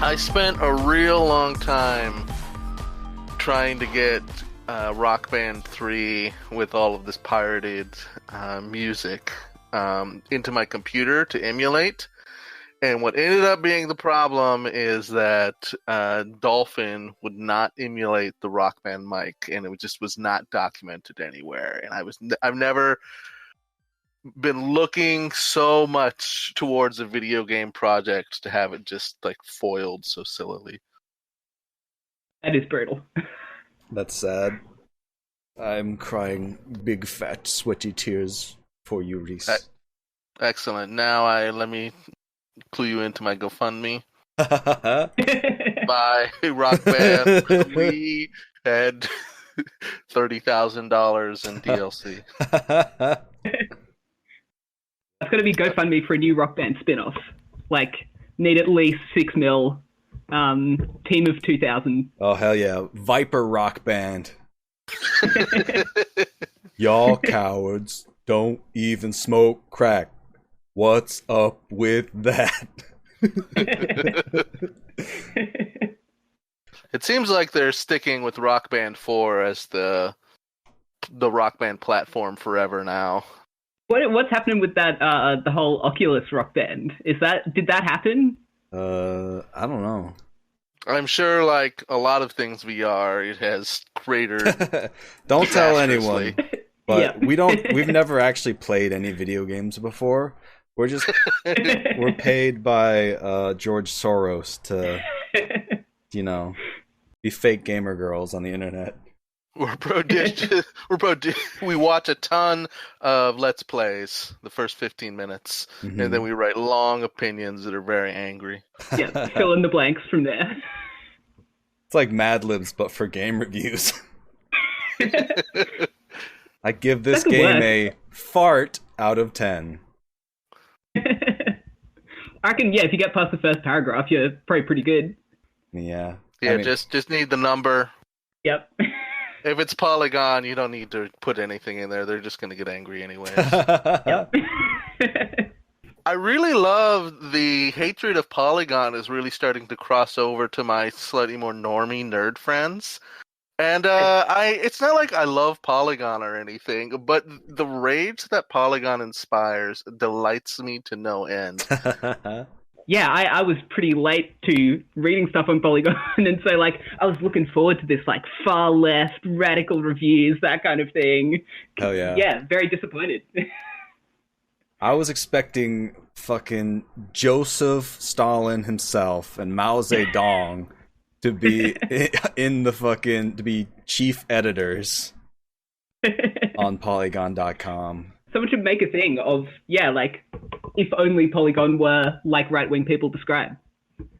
I spent a real long time trying to get Rock Band 3 with all of this pirated music into my computer to emulate. And what ended up being the problem is that Dolphin would not emulate the Rock Band mic, and it just was not documented anywhere. And I've never been looking so much towards a video game project to have it just like foiled so sillily. That is brutal. That's sad. I'm crying big fat sweaty tears for you, Reese. Excellent. Now let me clue you into my GoFundMe. Buy Rock Band. We had $30,000 in DLC. That's got to be GoFundMe for a new Rock Band spin-off. Like, need at least 6 mil. Team of 2,000. Oh, hell yeah. Viper Rock Band. Y'all cowards don't even smoke crack. What's up with that? It seems like they're sticking with Rock Band 4 as the Rock Band platform forever now. What's happening with that? The whole Oculus Rock Band. Did that happen? I don't know. I'm sure, like a lot of things VR, it has cratered. Don't tell anyone. But yeah. We've never actually played any video games before. We're paid by George Soros to, be fake gamer girls on the internet. We watch a ton of Let's Plays the first 15 minutes, and then we write long opinions that are very angry. Yeah, fill in the blanks from there. It's like Mad Libs, but for game reviews. I give this game a fart out of 10. I reckon, if you get past the first paragraph, you're probably pretty good. Yeah. Yeah, just need the number. Yep. If it's Polygon, you don't need to put anything in there. They're just going to get angry anyway. Yep. I really love the hatred of Polygon is really starting to cross over to my slightly more normie nerd friends. And it's not like I love Polygon or anything, but the rage that Polygon inspires delights me to no end. Yeah, I was pretty late to reading stuff on Polygon, and so I was looking forward to this far left radical reviews, that kind of thing. Oh yeah. Yeah, very disappointed. I was expecting fucking Joseph Stalin himself and Mao Zedong to be to be chief editors on Polygon.com. Someone should make a thing of, if only Polygon were like right-wing people describe.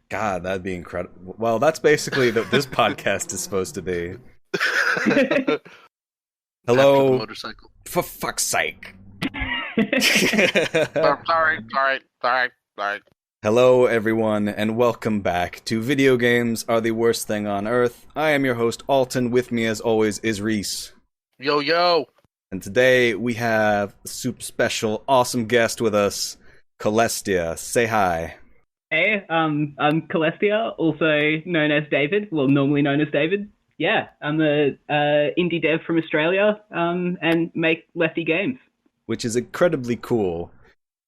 God, that'd be incredible. Well, that's basically what this podcast is supposed to be. Hello. Motorcycle. For fuck's sake. Sorry. Hello, everyone, and welcome back to Video Games Are the Worst Thing on Earth. I am your host, Alton. With me, as always, is Reese. Yo. And today we have a super special, awesome guest with us, Celestia. Say hi. Hey, I'm Celestia, also known as David. Well, normally known as David. Yeah, I'm a indie dev from Australia and make lefty games. Which is incredibly cool,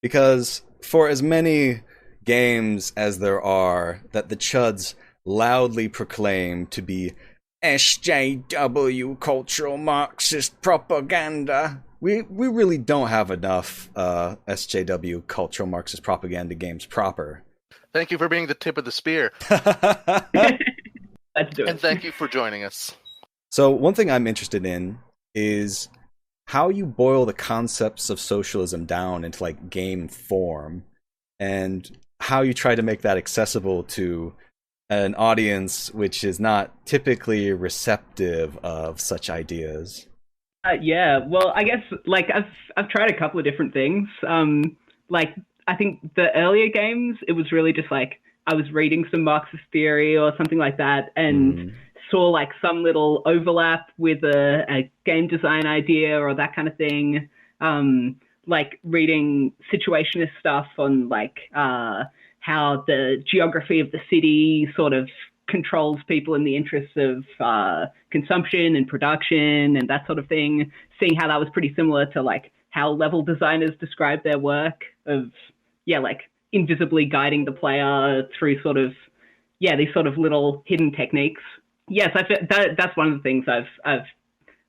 because for as many games as there are that the chuds loudly proclaim to be SJW cultural Marxist propaganda, we really don't have enough SJW cultural Marxist propaganda games proper. Thank you for being the tip of the spear. Let's do it. And thank you for joining us. So one thing I'm interested in is how you boil the concepts of socialism down into game form, and how you try to make that accessible to an audience which is not typically receptive of such ideas. Yeah, well, I guess I've tried a couple of different things. I think the earlier games, it was really just I was reading some Marxist theory or something like that, and saw some little overlap with a game design idea or that kind of thing. Reading situationist stuff on how the geography of the city sort of controls people in the interests of consumption and production and that sort of thing. Seeing how that was pretty similar to like how level designers describe their work of, like invisibly guiding the player through sort of, these sort of little hidden techniques. Yes, that's one of the things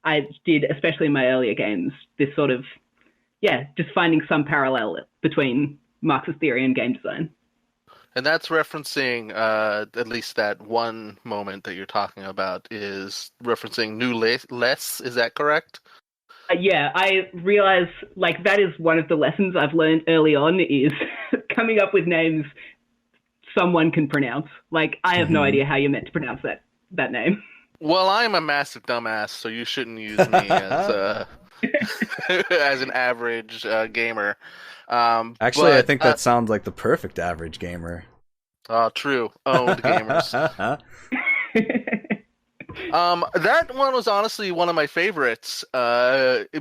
I did, especially in my earlier games, this sort of, just finding some parallel between Marxist theory and game design. And that's referencing, at least that one moment that you're talking about is referencing new less, is that correct? I realize, like, that is one of the lessons I've learned early on is coming up with names someone can pronounce. Like, I have no idea how you're meant to pronounce that name. Well, I'm a massive dumbass, so you shouldn't use me as as an average gamer. Actually, I think that sounds like the perfect average gamer. Oh, true. Owned gamers. That one was honestly one of my favorites,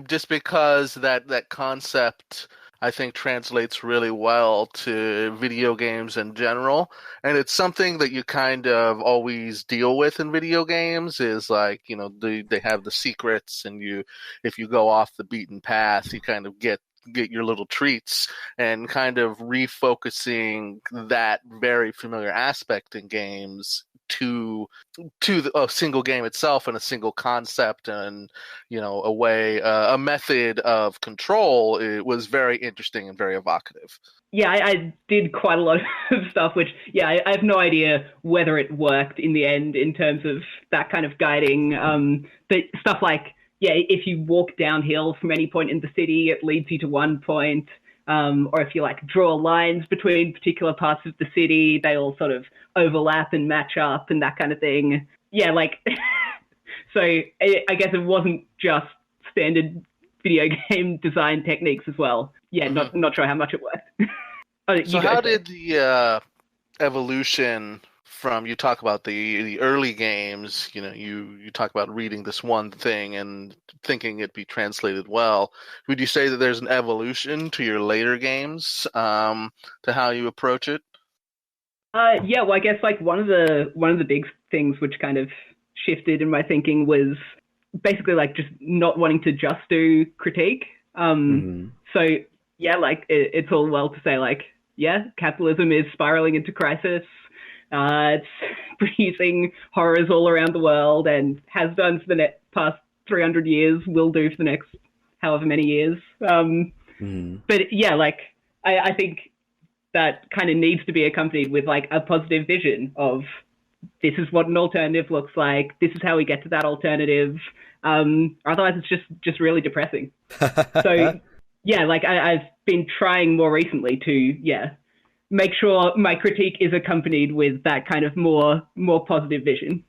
just because that concept, I think, translates really well to video games in general. And it's something that you kind of always deal with in video games is like, they have the secrets, and if you go off the beaten path, you kind of get your little treats, and kind of refocusing that very familiar aspect in games to a single game itself and a single concept and a method of control. It was very interesting and very evocative. I did quite a lot of stuff which I have no idea whether it worked in the end in terms of that kind of guiding, but stuff like if you walk downhill from any point in the city, it leads you to one point. Or if you like draw lines between particular parts of the city, they all sort of overlap and match up and that kind of thing. So I guess it wasn't just standard video game design techniques as well. Not sure how much it worked. So how did the evolution from, you talk about the early games, you talk about reading this one thing and thinking it'd be translated well. Would you say that there's an evolution to your later games, to how you approach it? Well, I guess like one of the big things which kind of shifted in my thinking was basically like just not wanting to just do critique. So like it's all well to say like, capitalism is spiraling into crisis. It's producing horrors all around the world and has done for the past 300 years, will do for the next however many years. But I think that kind of needs to be accompanied with like a positive vision of this is what an alternative looks like. This is how we get to that alternative. Otherwise it's just really depressing. So I've been trying more recently to, make sure my critique is accompanied with that kind of more positive vision.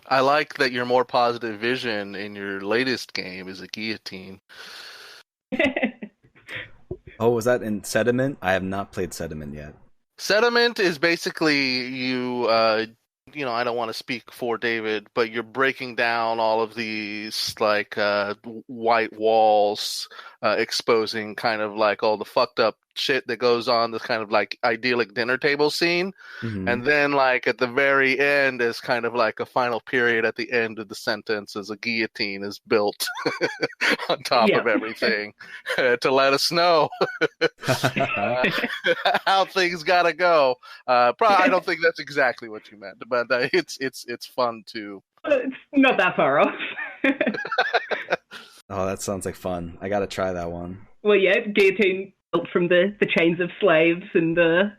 I like that your more positive vision in your latest game is a guillotine. Oh, was that in Sediment? I have not played Sediment yet. Sediment is basically you, I don't want to speak for David, but you're breaking down all of these like white walls, exposing kind of like all the fucked up shit that goes on, this kind of like idyllic dinner table scene. And then like at the very end is kind of like a final period at the end of the sentence as a guillotine is built on top of everything to let us know how things gotta go. Probably I don't think that's exactly what you meant, but it's fun too. It's not that far off. Oh, that sounds like fun. I gotta try that one. Well, guillotine built from the chains of slaves and the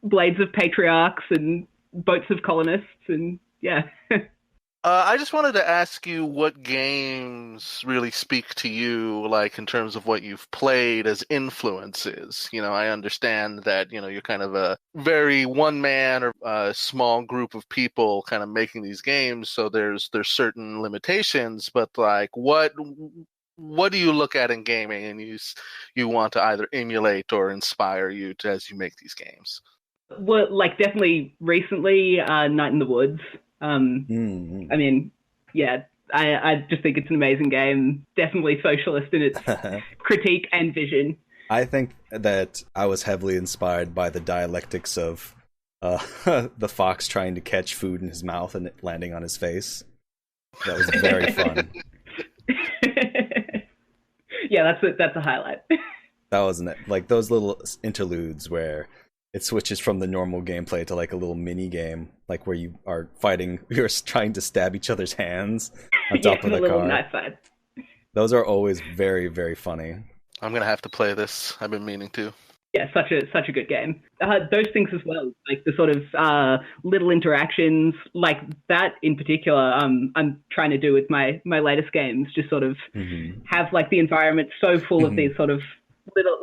blades of patriarchs and boats of colonists, and I just wanted to ask you what games really speak to you, like in terms of what you've played as influences. I understand that, you're kind of a very one man or a small group of people kind of making these games. So there's certain limitations, but like what do you look at in gaming and you want to either emulate or inspire you as you make these games? Well, like definitely recently, Night in the Woods. I mean, I just think it's an amazing game. Definitely socialist in its critique and vision. I think that I was heavily inspired by the dialectics of the fox trying to catch food in his mouth and it landing on his face. That was very fun. Yeah, that's a highlight. That wasn't it. Like those little interludes where it switches from the normal gameplay to like a little mini game, like where you are fighting, you're trying to stab each other's hands on top of the little car. knife fight. Those are always very, very funny. I'm gonna have to play this. I've been meaning to. Yeah, such a good game. Those things as well, like the sort of little interactions, like that in particular. I'm trying to do with my latest games, just sort of have like the environment so full of these sort of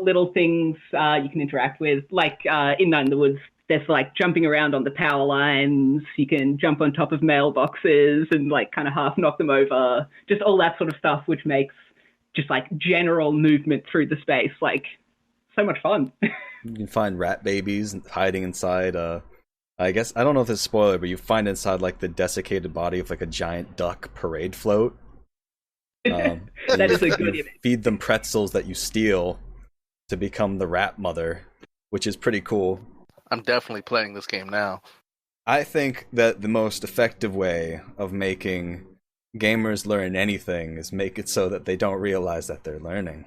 little things you can interact with. Like in Night in the Woods, there's like jumping around on the power lines. You can jump on top of mailboxes and like kind of half knock them over. Just all that sort of stuff, which makes just like general movement through the space like so much fun. You can find rat babies hiding inside. I guess I don't know if it's a spoiler, but you find inside like the desiccated body of like a giant duck parade float. That is a good image. Feed them pretzels that you steal to become the rat mother, which is pretty cool. I'm definitely playing this game now. I think that the most effective way of making gamers learn anything is make it so that they don't realize that they're learning.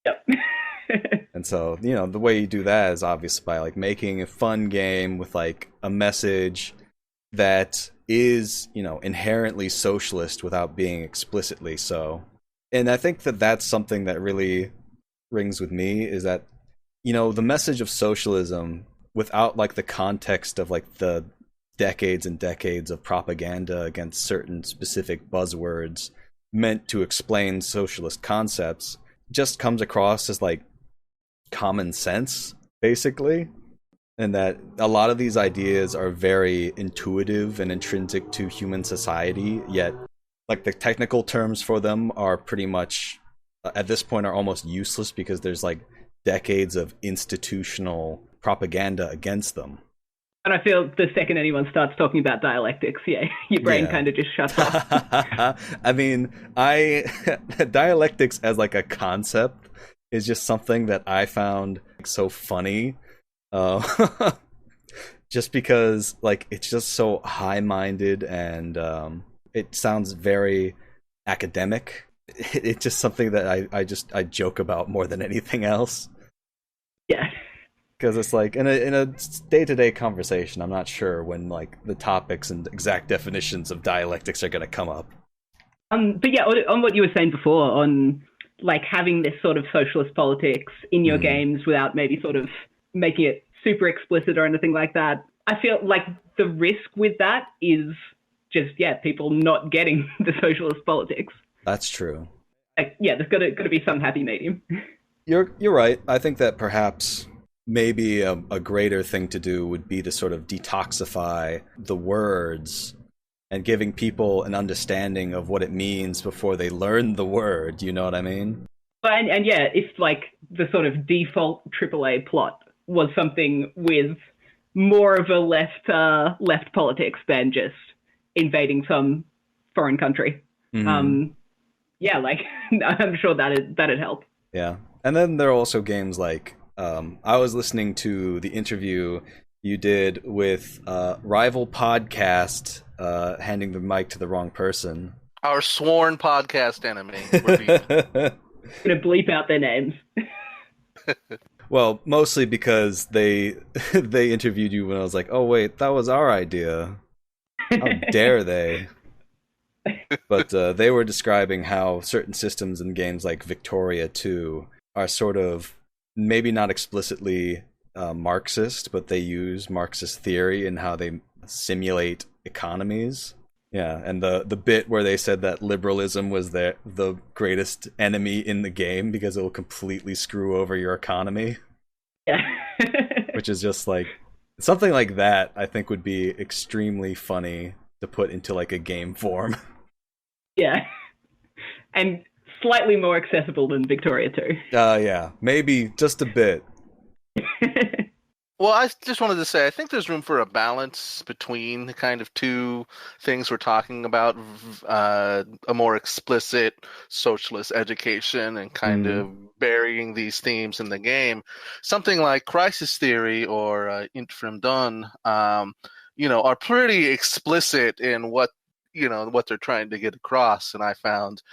Yep. And so, you know, the way you do that is obviously by like making a fun game with like a message that is, you know, inherently socialist without being explicitly so. And I think that that's something that really rings with me, is that, you know, the message of socialism without like the context of like the decades and decades of propaganda against certain specific buzzwords meant to explain socialist concepts just comes across as like common sense, basically. And that a lot of these ideas are very intuitive and intrinsic to human society, yet like the technical terms for them are pretty much at this point are almost useless because there's like decades of institutional propaganda against them. And I feel the second anyone starts talking about dialectics, your brain kind of just shuts off. I mean, dialectics as like a concept is just something that I found so funny. Just because like it's just so high-minded and it sounds very academic. It's just something that I joke about more than anything else. Yeah. Because it's like in a day-to-day conversation, I'm not sure when like the topics and exact definitions of dialectics are going to come up. But yeah, on what you were saying before, on like having this sort of socialist politics in your games without maybe sort of making it super explicit or anything like that, I feel like the risk with that is just people not getting the socialist politics. That's true. Like, there's got to be some happy medium. You're right. I think that perhaps maybe a greater thing to do would be to sort of detoxify the words and giving people an understanding of what it means before they learn the word. You know what I mean? And if like the sort of default AAA plot was something with more of a left politics than just invading some foreign country. I'm sure that'd help. Yeah. And then there are also games like I was listening to the interview you did with rival podcast handing the mic to the wrong person. Our sworn podcast enemy. Gonna bleep out their names. Well, mostly because they interviewed you when I was like, oh wait, that was our idea. How dare they? But they were describing how certain systems in games like Victoria 2 are sort of maybe not explicitly Marxist, but they use Marxist theory in how they simulate economies. Yeah, and the bit where they said that liberalism was the greatest enemy in the game because it will completely screw over your economy. Yeah. Which is just like something like that I think would be extremely funny to put into like a game form. Yeah. And slightly more accessible than Victoria 2. Yeah, maybe just a bit. Well, I just wanted to say, I think there's room for a balance between the kind of two things we're talking about, a more explicit socialist education and kind Mm. of burying these themes in the game. Something like Crisis Theory or Infram Done, are pretty explicit in what they're trying to get across, and I found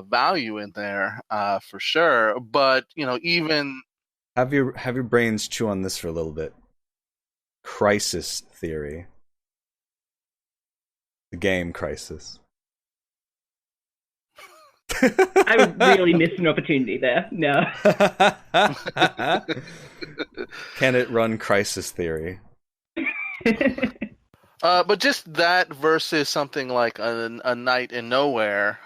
value in there for sure. But, even Have your brains chew on this for a little bit. Crisis theory. The game Crisis. I really missed an opportunity there. No. Can it run Crisis theory? But just that versus something like a Night in Nowhere,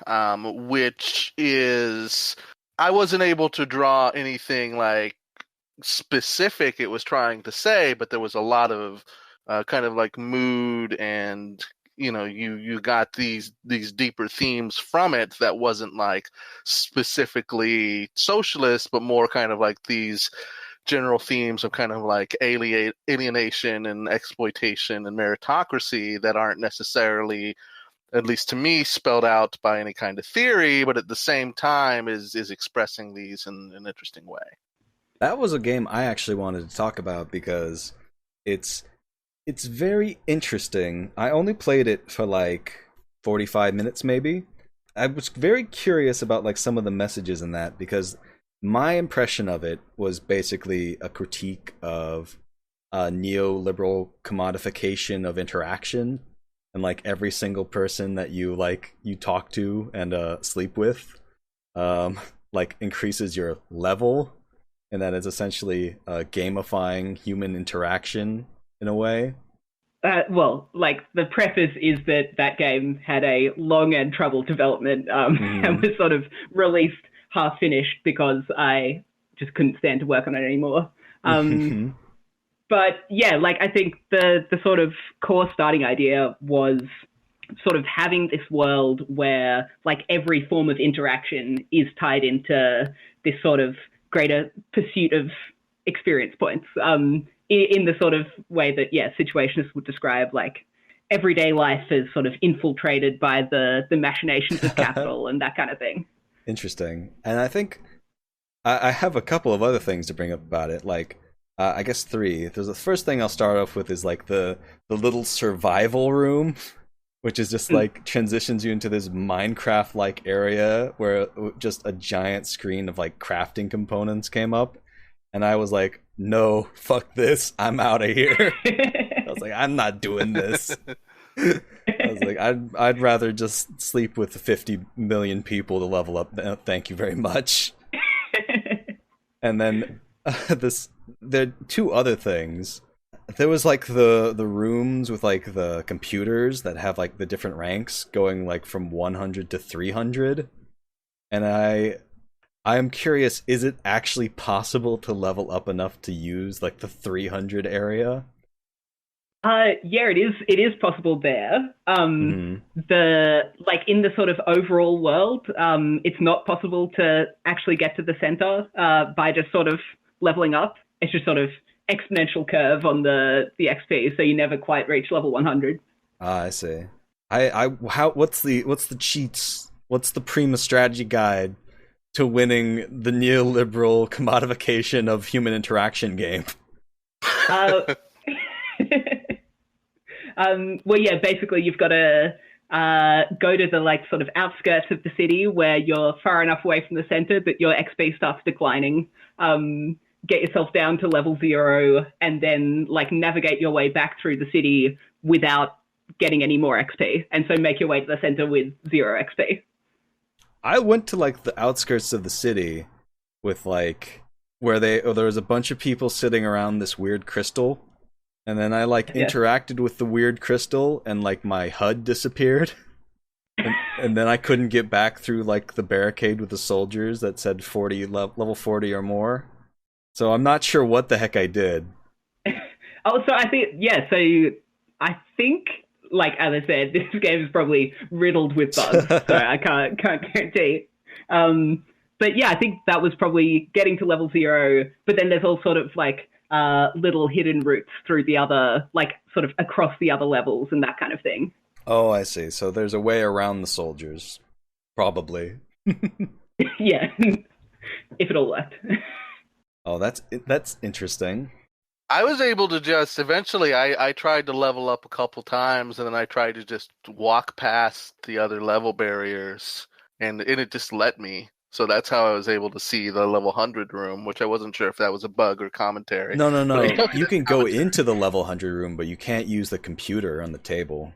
which is, I wasn't able to draw anything like specific it was trying to say, but there was a lot of kind of like mood, and you got these deeper themes from it that wasn't like specifically socialist, but more kind of like these general themes of kind of like alienation and exploitation and meritocracy that aren't necessarily, at least to me, spelled out by any kind of theory, but at the same time is expressing these in an interesting way. That was a game I actually wanted to talk about because it's very interesting. I only played it for like 45 minutes maybe. I was very curious about like some of the messages in that because my impression of it was basically a critique of neoliberal commodification of interaction, and like every single person that you talk to and sleep with like increases your level, and that is essentially gamifying human interaction in a way. Well, like the preface is that game had a long and troubled development and was sort of released half finished because I just couldn't stand to work on it anymore. But yeah, like I think the sort of core starting idea was sort of having this world where like every form of interaction is tied into this sort of greater pursuit of experience points. In the sort of way that, situationists would describe, like, everyday life is sort of infiltrated by the machinations of capital and that kind of thing. Interesting. And I think I have a couple of other things to bring up about it. Like, I guess 3. There's the first thing I'll start off with is like the little survival room, which is just like transitions you into this Minecraft-like area where just a giant screen of like crafting components came up. And I was like, no, fuck this. I'm out of here. I was like, I'm not doing this. I was like, I'd rather just sleep with 50 million people to level up. Thank you very much. And then there are 2 other things. There was like the rooms with like the computers that have like the different ranks going like from 100 to 300. And I am curious, is it actually possible to level up enough to use like the 300 area? Yeah, it is possible there. The like in the sort of overall world, it's not possible to actually get to the center by just sort of leveling up. It's just sort of exponential curve on the XP, so you never quite reach level 100. I see. What's the cheats? What's the Prima strategy guide to winning the neoliberal commodification of human interaction game? Well, yeah, basically you've got to go to the like sort of outskirts of the city where you're far enough away from the center that your XP starts declining. Get yourself down to level 0 and then like navigate your way back through the city without getting any more XP. And so make your way to the center with 0 XP. I went to like the outskirts of the city with like where there was a bunch of people sitting around this weird crystal, and then I like interacted with the weird crystal and like my HUD disappeared. And then I couldn't get back through like the barricade with the soldiers that said 40 level 40 or more. So I'm not sure what the heck I did. So I think like as I said, this game is probably riddled with bugs, so I can't guarantee. But yeah, I think that was probably getting to level 0. But then there's all sort of like little hidden routes through the other, like sort of across the other levels and that kind of thing. Oh, I see. So there's a way around the soldiers, probably. Yeah, if it all worked. Oh, that's interesting. I was able to just eventually. I tried to level up a couple times, and then I tried to just walk past the other level barriers, and it just let me. So that's how I was able to see the level 100 room, which I wasn't sure if that was a bug or commentary. No. You can go into the level 100 room, but you can't use the computer on the table.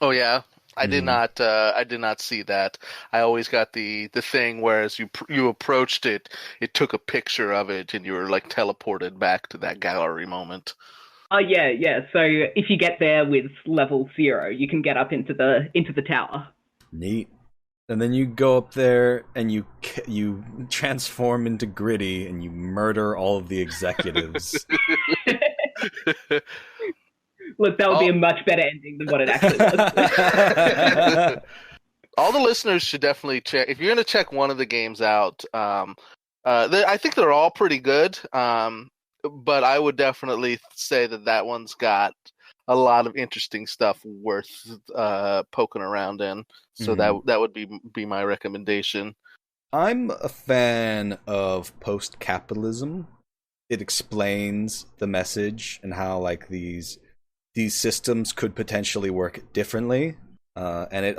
Oh yeah, I did not. I did not see that. I always got the thing where as you approached it, it took a picture of it, and you were like teleported back to that gallery moment. Oh yeah. So if you get there with level 0, you can get up into the tower. Neat. And then you go up there and you transform into Gritty and you murder all of the executives. Look, that would be a much better ending than what it actually was. All the listeners should definitely check. If you're going to check one of the games out, I think they're all pretty good. But I would definitely say that one's got a lot of interesting stuff worth poking around in. So that would be my recommendation. I'm a fan of post-capitalism. It explains the message and how like these systems could potentially work differently. And it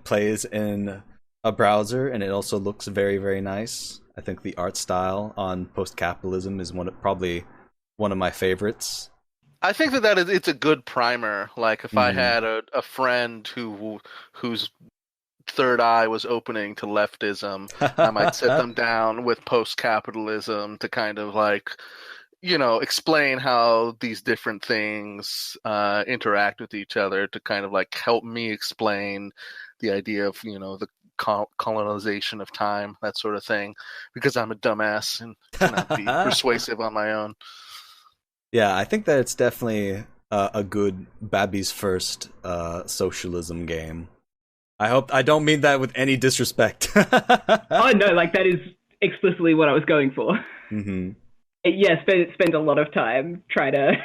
plays in a browser, and it also looks very, very nice. I think the art style on post-capitalism is probably one of my favorites. I think it's a good primer. Like if I had a friend whose third eye was opening to leftism, I might sit them down with post-capitalism to kind of like, explain how these different things interact with each other, to kind of like help me explain the idea of, the colonization of time, that sort of thing, because I'm a dumbass and cannot be persuasive on my own. Yeah, I think that it's definitely a good Babby's first socialism game. I don't mean that with any disrespect. Oh no, like that is explicitly what I was going for. Mm-hmm. Yeah, spend a lot of time trying to,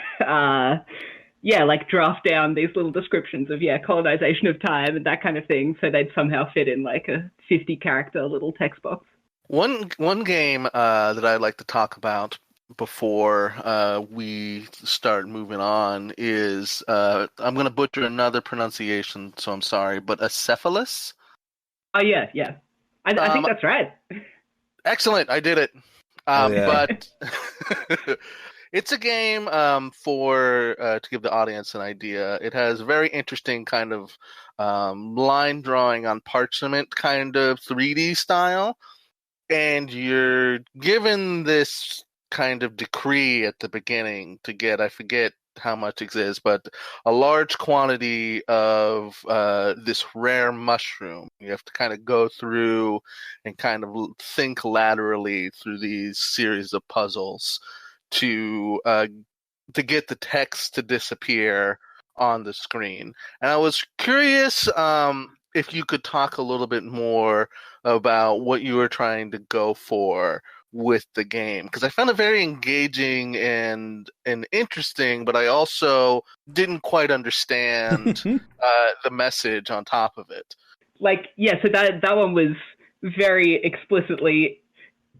draft down these little descriptions of colonization of time and that kind of thing, so they'd somehow fit in like a 50-character little text box. One game that I'd like to talk about before we start moving on is I'm going to butcher another pronunciation, so I'm sorry, but Acephalus? Oh yeah. I think that's right. Excellent, I did it. But it's a game for to give the audience an idea. It has a very interesting kind of line drawing on parchment kind of 3D style, and you're given this kind of decree at the beginning to get, I forget how much it is, but a large quantity of this rare mushroom. You have to kind of go through and kind of think laterally through these series of puzzles to get the text to disappear on the screen. And I was curious if you could talk a little bit more about what you were trying to go for with the game, because I found it very engaging and interesting, but I also didn't quite understand the message on top of it. So that one was very explicitly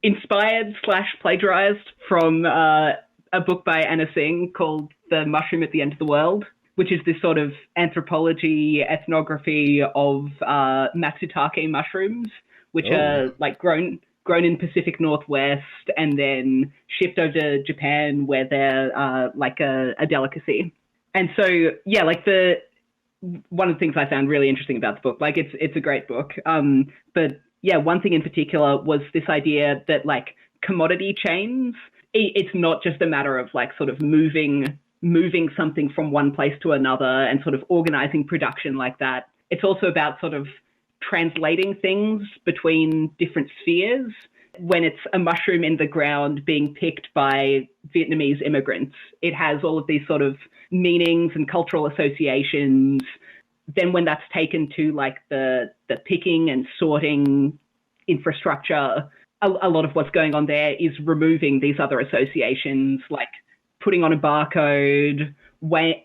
inspired / plagiarized from a book by Anna Singh called The Mushroom at the End of the World, which is this sort of anthropology, ethnography of Matsutake mushrooms, which are like grown in Pacific Northwest and then shipped over to Japan, where they're like a delicacy. And so, one of the things I found really interesting about the book, like it's a great book. But yeah, one thing in particular was this idea that like commodity chains, it's not just a matter of like sort of moving something from one place to another and sort of organizing production like that. It's also about sort of translating things between different spheres. When it's a mushroom in the ground being picked by Vietnamese immigrants, it has all of these sort of meanings and cultural associations. Then when that's taken to like the picking and sorting infrastructure, a lot of what's going on there is removing these other associations, like putting on a barcode,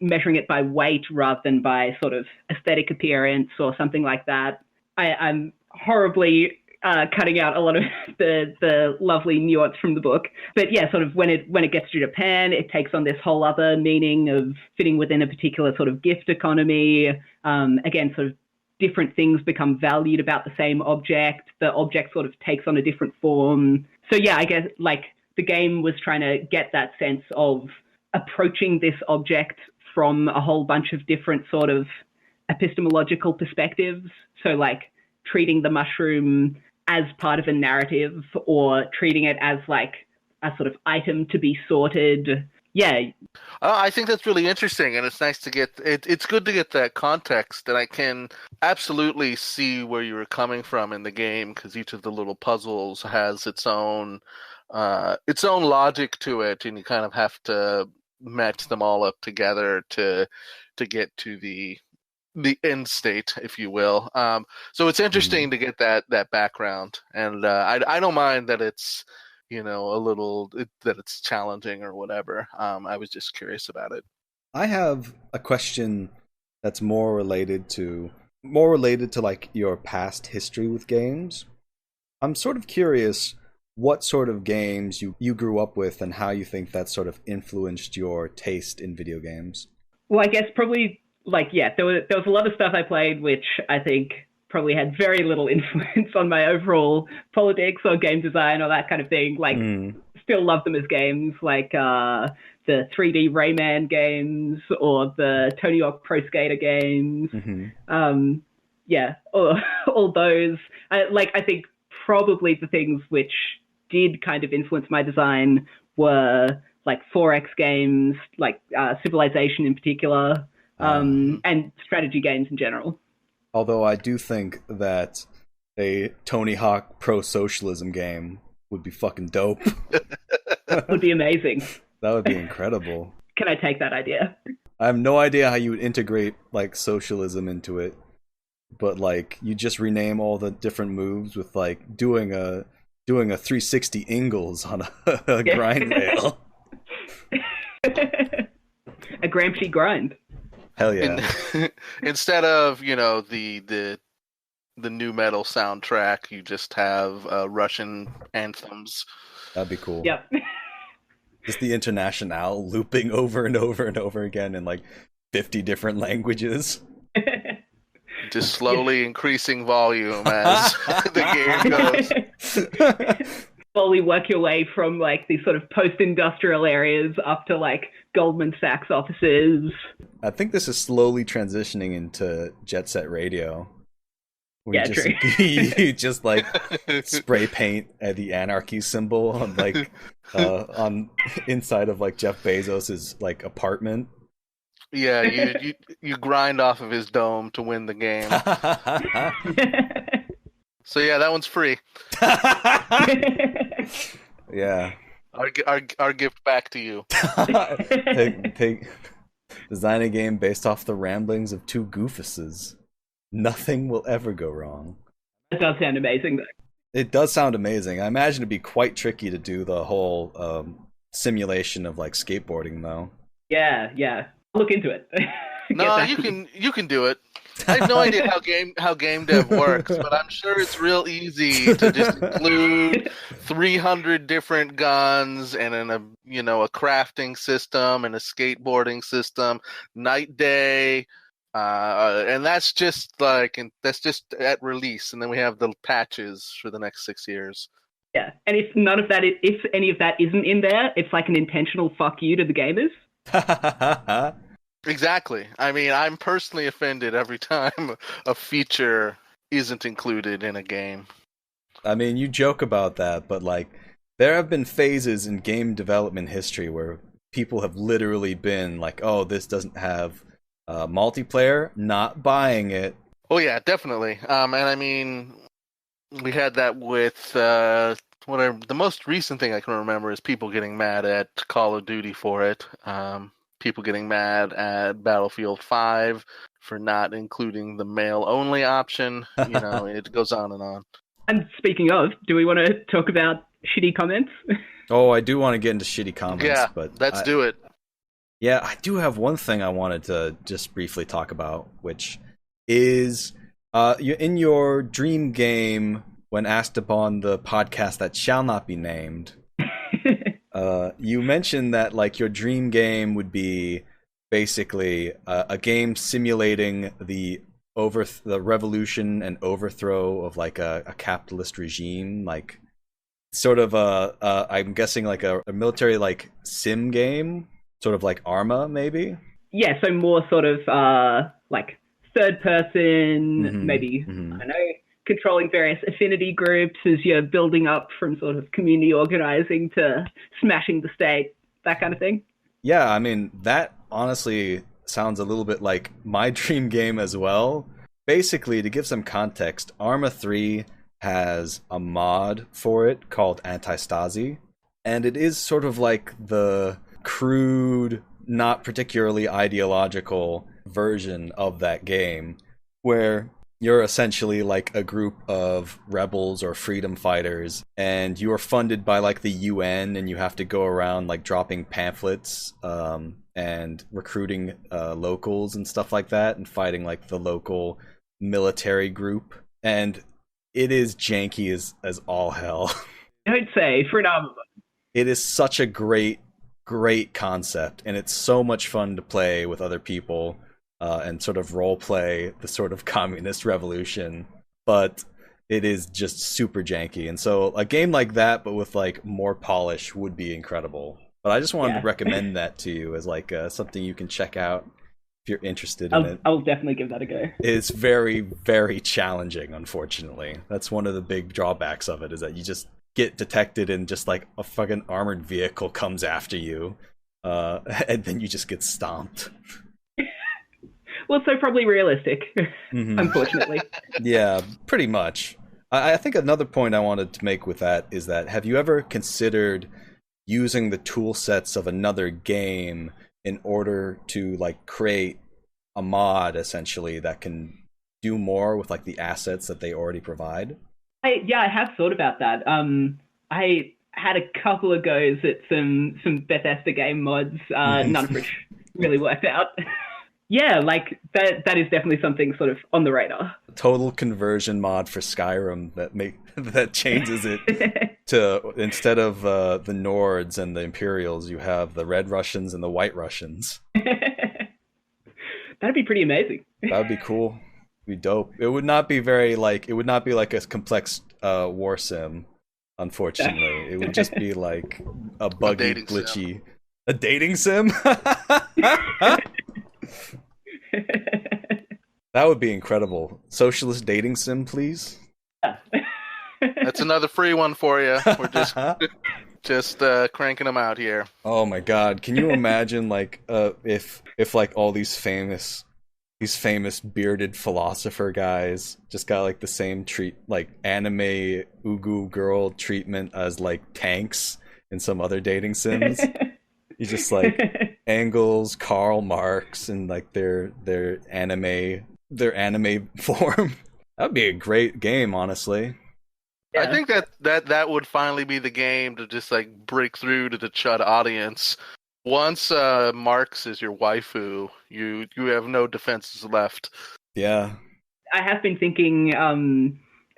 measuring it by weight rather than by sort of aesthetic appearance or something like that. I'm horribly cutting out a lot of the lovely nuance from the book. But yeah, sort of when it gets to Japan, it takes on this whole other meaning of fitting within a particular sort of gift economy. Again, sort of different things become valued about the same object. The object sort of takes on a different form. So yeah, I guess like the game was trying to get that sense of approaching this object from a whole bunch of different sort of epistemological perspectives. So like treating the mushroom as part of a narrative or treating it as like a sort of item to be sorted. Yeah. I think that's really interesting, and it's nice to get it's good to get that context, and I can absolutely see where you were coming from in the game, because each of the little puzzles has its own logic to it, and you kind of have to match them all up together to get to the end state, if you will. So it's interesting to get that background, and I don't mind that it's a little that it's challenging or whatever. I was just curious about it. I have a question that's more related to like your past history with games. I'm sort of curious what sort of games you grew up with and how you think that sort of influenced your taste in video games. Well, I guess probably there was a lot of stuff I played which I think probably had very little influence on my overall politics or game design or that kind of thing. Like, still love them as games, like the 3D Rayman games or the Tony Hawk Pro Skater games. All those. I think probably the things which did kind of influence my design were like 4X games, like Civilization in particular, and strategy games in general. Although I do think that a Tony Hawk Pro Socialism game would be fucking dope. Would be amazing. That would be incredible. Can I take that idea? I have no idea how you would integrate like socialism into it, but like you just rename all the different moves with like doing a 360 Ingalls on a grind rail. A Gramsci grind. Hell yeah! Instead of the new metal soundtrack, you just have Russian anthems. That'd be cool. Yep. Just the Internationale looping over and over and over again in like 50 different languages. Just slowly increasing volume as the game goes. Slowly work your way from like these sort of post-industrial areas up to like Goldman Sachs offices. I think this is slowly transitioning into Jet Set Radio. True. You just like spray paint the anarchy symbol on like on inside of like Jeff Bezos's like apartment. Yeah, you grind off of his dome to win the game. So yeah, that one's free. Yeah. Our gift back to you. Design a game based off the ramblings of two goofuses. Nothing will ever go wrong. That does sound amazing, though. It does sound amazing. I imagine it'd be quite tricky to do the whole simulation of like skateboarding, though. Yeah. I'll look into it. No, you can do it. I have no idea how game dev works, but I'm sure it's real easy to just include 300 different guns and a crafting system and a skateboarding system, night day, and that's just at release, and then we have the patches for the next 6 years. Yeah, and if any of that isn't in there, it's like an intentional fuck you to the gamers. Exactly. I mean, I'm personally offended every time a feature isn't included in a game. I mean, you joke about that, but like, there have been phases in game development history where people have literally been like, "Oh, this doesn't have multiplayer, not buying it." Oh yeah, definitely. And I mean, we had that with the most recent thing I can remember is people getting mad at Call of Duty for it. People getting mad at Battlefield 5 for not including the mail-only option. It goes on and on. And speaking of, do we want to talk about shitty comments? Oh, I do want to get into shitty comments, Yeah, but let's do it. Yeah, I do have one thing I wanted to just briefly talk about, which is in your dream game, when asked upon the podcast that shall not be named, you mentioned that like your dream game would be basically a game simulating the revolution and overthrow of like a capitalist regime, like sort of I'm guessing like a military like sim game, sort of like Arma maybe. Yeah, so more sort of like third person, maybe I don't know, controlling various affinity groups as you're building up from sort of community organizing to smashing the state, that kind of thing. Yeah, I mean, that honestly sounds a little bit like my dream game as well. Basically, to give some context, Arma 3 has a mod for it called Anti-Stasi, and it is sort of like the crude, not particularly ideological version of that game, where you're essentially like a group of rebels or freedom fighters, and you are funded by like the UN, and you have to go around like dropping pamphlets and recruiting locals and stuff like that, and fighting like the local military group. And it is janky as all hell. Don't say, for an Arma. It is such a great concept, and it's so much fun to play with other people and sort of role play the sort of communist revolution, but it is just super janky. And so a game like that, but with like more polish, would be incredible. But I just wanted to recommend that to you as like something you can check out if you're interested in it. I'll definitely give that a go. It's very, very challenging, unfortunately. That's one of the big drawbacks of it, is that you just get detected and just like a fucking armored vehicle comes after you, and then you just get stomped. Well, so probably realistic, unfortunately. Yeah, pretty much. I think another point I wanted to make with that is that, have you ever considered using the tool sets of another game in order to like create a mod essentially that can do more with like the assets that they already provide? I have thought about that. I had a couple of goes at some Bethesda game mods, none of which really worked out. Yeah, like that is definitely something sort of on the radar. Total conversion mod for Skyrim that changes it to, instead of the Nords and the Imperials, you have the Red Russians and the White Russians. That'd be pretty amazing. That would be cool. Be dope. It would not be like a complex war sim, unfortunately. It would just be like a buggy, glitchy a dating sim. That would be incredible. Socialist dating sim, please. That's another free one for you. We're just cranking them out here. Oh my god, can you imagine like if like all these famous bearded philosopher guys just got like the same like anime ugu girl treatment as like tanks in some other dating sims? You just like Engels, Karl Marx, and like their anime form. That'd be a great game, honestly. Yeah. I think that would finally be the game to just like break through to the chud audience. Once Marx is your waifu, you have no defenses left. Yeah. I have been thinking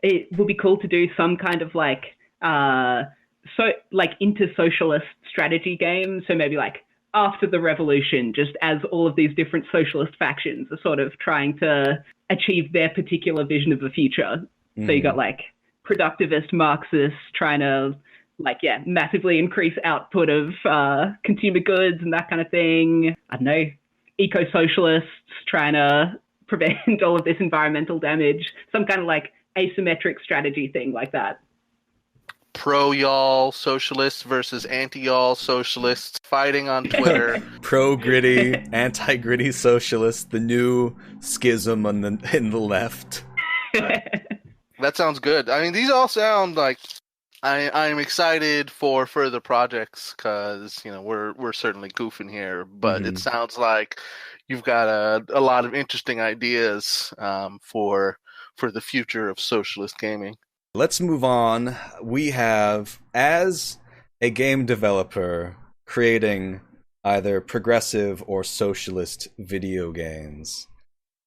it would be cool to do some kind of like into socialist strategy game. So maybe like after the revolution, just as all of these different socialist factions are sort of trying to achieve their particular vision of the future. So you got like productivist Marxists trying to massively increase output of consumer goods and that kind of thing. I don't know, eco-socialists trying to prevent all of this environmental damage. Some kind of like asymmetric strategy thing like that. Pro-y'all socialists versus anti-y'all socialists fighting on Twitter. Pro-gritty, anti-gritty socialists, the new schism in the left. That sounds good. I mean, these all sound like I'm excited for further projects because, you know, we're certainly goofing here, but it sounds like you've got a lot of interesting ideas for the future of socialist gaming. let's move on. We have, as a game developer creating either progressive or socialist video games,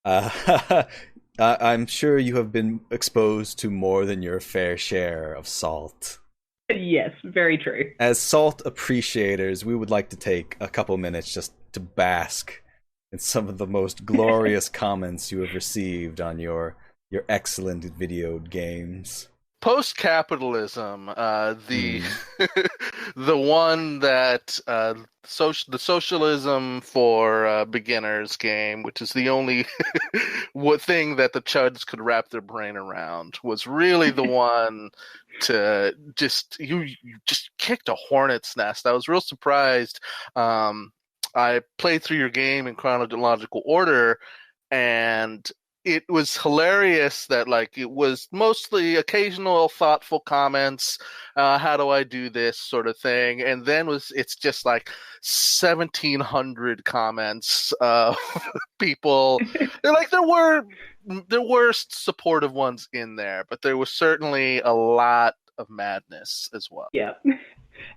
I'm sure you have been exposed to more than your fair share of salt. Yes, very true. As salt appreciators, we would like to take a couple minutes just to bask in some of the most glorious comments you have received on your excellent video games. Post-capitalism, the the one that the socialism for beginners game, which is the only thing that the chuds could wrap their brain around, was really the one to just you just kicked a hornet's nest. I was real surprised. I played through your game in chronological order, and it was hilarious that like it was mostly occasional thoughtful comments, how do I do this sort of thing, and then it's just like 1,700 comments of people. They're like there were supportive ones in there, but there was certainly a lot of madness as well. Yeah.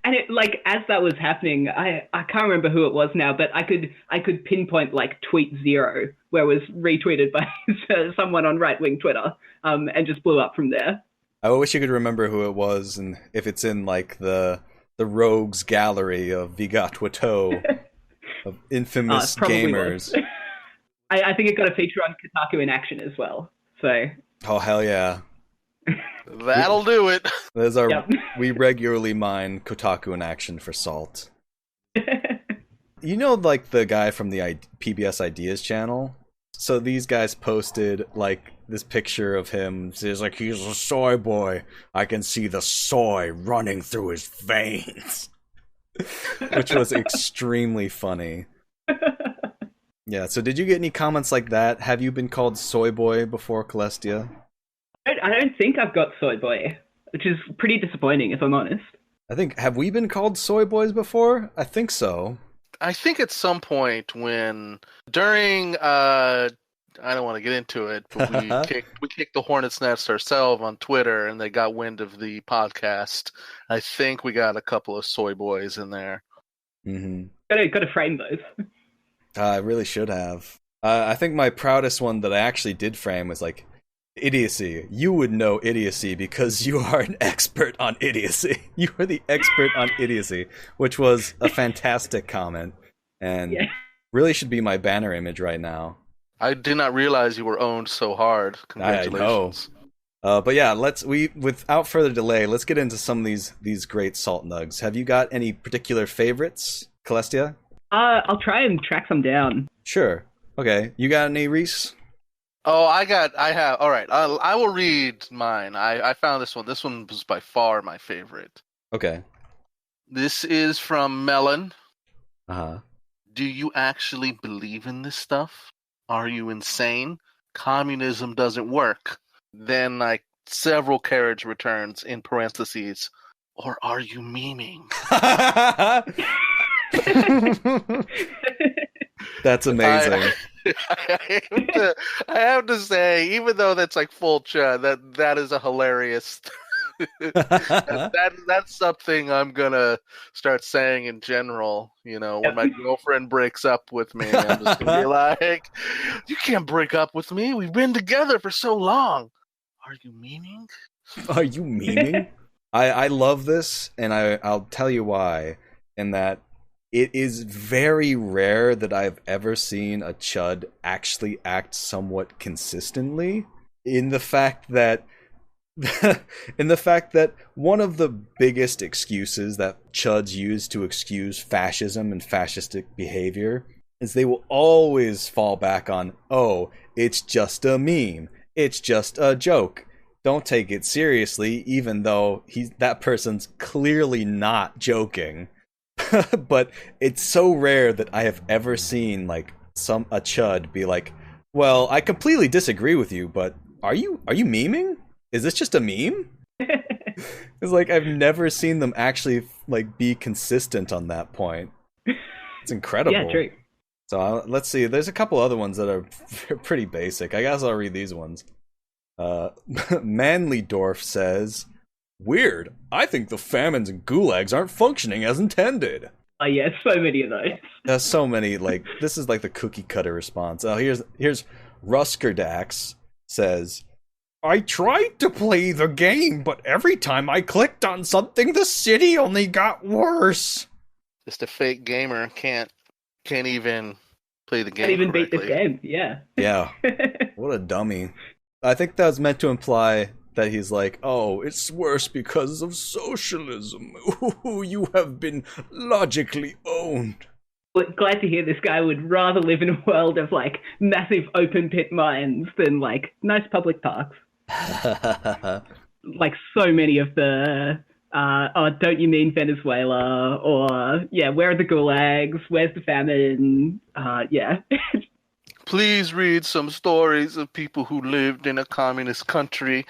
And it, like, as that was happening, I can't remember who it was now, but I could pinpoint like tweet 0 where it was retweeted by someone on right-wing Twitter, and just blew up from there. I wish you could remember who it was, and if it's in like the rogues gallery of VGATWTOE of infamous gamers. I think it got a feature on Kotaku in Action as well. So. Oh hell yeah. That'll do it. There's our. Yep. We regularly mine Kotaku in Action for salt. You know, like the guy from the PBS Ideas channel. So these guys posted like this picture of him. He's like, he's a soy boy. I can see the soy running through his veins, which was extremely funny. Yeah. So did you get any comments like that? Have you been called soy boy before, Celestia? I don't think I've got soy boy, which is pretty disappointing, if I'm honest. I think, have we been called soy boys before? I think so. I think at some point during, I don't want to get into it, but we kicked the hornet's nest ourselves on Twitter, and they got wind of the podcast. I think we got a couple of soy boys in there. Mm-hmm. Got to frame those. I really should have. I think my proudest one that I actually did frame was like, idiocy. You would know idiocy because you are an expert on idiocy. You are the expert on idiocy, which was a fantastic comment, and really should be my banner image right now. I did not realize you were owned so hard. Congratulations. I know. But yeah, without further delay, let's get into some of these great salt nugs. Have you got any particular favorites, Celestia? I'll try and track some down. Sure. Okay. You got any, Reese? Oh, I have. All right. I will read mine. I found this one. This one was by far my favorite. Okay. This is from Melon. Uh-huh. Do you actually believe in this stuff? Are you insane? Communism doesn't work. Then, like, several carriage returns in parentheses. Or are you memeing? That's amazing. I have to say, even though that's like full chud, that is a hilarious. That's something I'm gonna start saying in general. You know, when my girlfriend breaks up with me, I'm just gonna be like, "You can't break up with me. We've been together for so long. Are you memeing? Are you memeing?" I love this, and I'll tell you why. In that, it is very rare that I've ever seen a chud actually act somewhat consistently, in the fact that one of the biggest excuses that chuds use to excuse fascism and fascistic behavior is they will always fall back on, oh, it's just a meme, it's just a joke. Don't take it seriously, even though that person's clearly not joking. But it's so rare that I have ever seen like a chud be like, well, I completely disagree with you, but are you memeing? Is this just a meme? It's like I've never seen them actually like be consistent on that point. It's incredible. Yeah, true. So let's see. There's a couple other ones that are pretty basic. I guess I'll read these ones. Uh, Manlydorf says, "Weird. I think the famines and gulags aren't functioning as intended." Oh yeah, so many of those. There's so many, like, this is like the cookie cutter response. Oh, here's Ruskerdax says, "I tried to play the game, but every time I clicked on something, the city only got worse." Just a fake gamer can't even play the game. Can't even correctly. beat this game. Yeah. Yeah. What a dummy. I think that was meant to imply that he's like, "Oh, it's worse because of socialism. Ooh, you have been logically owned." Well, glad to hear this guy would rather live in a world of like massive open pit mines than like nice public parks. Like so many of the oh, don't you mean Venezuela? Or yeah, where are the gulags? Where's the famine? Yeah. Please read some stories of people who lived in a communist country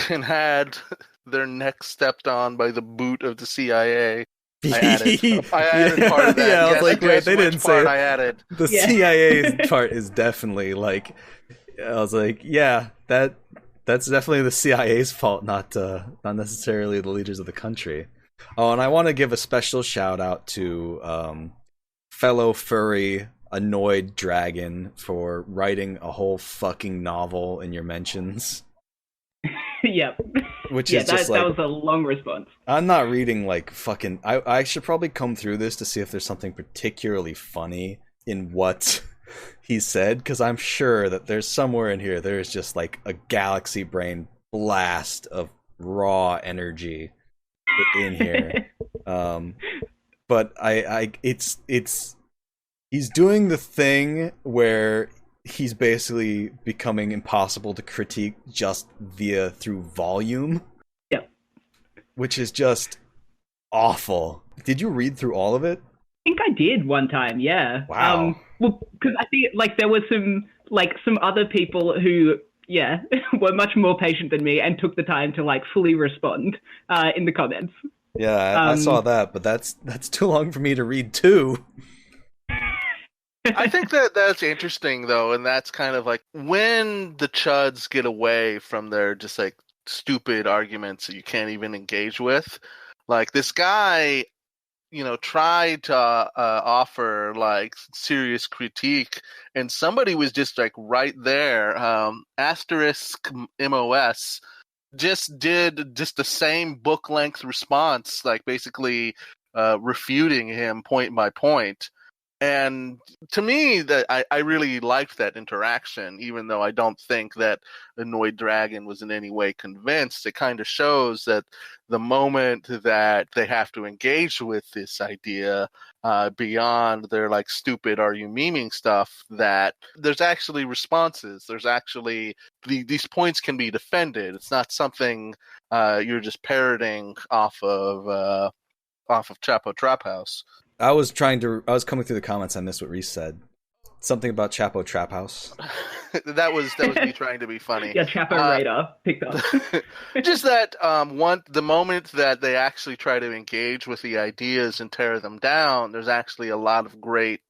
and had their necks stepped on by the boot of the CIA. I added part of that. Yeah, I was like, wait, they didn't say it. I added. The CIA part is definitely like, I was like, yeah, that's definitely the CIA's fault, not necessarily the leaders of the country. Oh, and I want to give a special shout out to fellow furry Annoyed Dragon for writing a whole fucking novel in your mentions. Yep. Which is just that was a long response. I'm not reading like fucking. I should probably come through this to see if there's something particularly funny in what he said, because I'm sure that there's somewhere in here there's just like a galaxy brain blast of raw energy in here. But it's he's doing the thing where he's basically becoming impossible to critique just through volume. Yep. Which is just awful. Did you read through all of it? I think I did one time, yeah. Wow. Well, because I think like there were some other people who, yeah, were much more patient than me and took the time to like fully respond in the comments. Yeah, I saw that, but that's too long for me to read too. I think that's interesting though, and that's kind of like when the chuds get away from their just like stupid arguments that you can't even engage with. Like this guy, tried to offer like serious critique, and somebody was just like right there. Asterisk MOS just did just the same book length response, like basically refuting him point by point. And to me, that I really liked that interaction, even though I don't think that Annoyed Dragon was in any way convinced. It kind of shows that the moment that they have to engage with this idea beyond their like stupid "are you memeing" stuff, that there's actually responses. There's actually these points can be defended. It's not something you're just parroting off of Chapo Trap House. I was coming through the comments. I missed what Reese said. Something about Chapo Trap House. that was me trying to be funny. Yeah, Chapo radar picked up. Just that the moment that they actually try to engage with the ideas and tear them down, there's actually a lot of great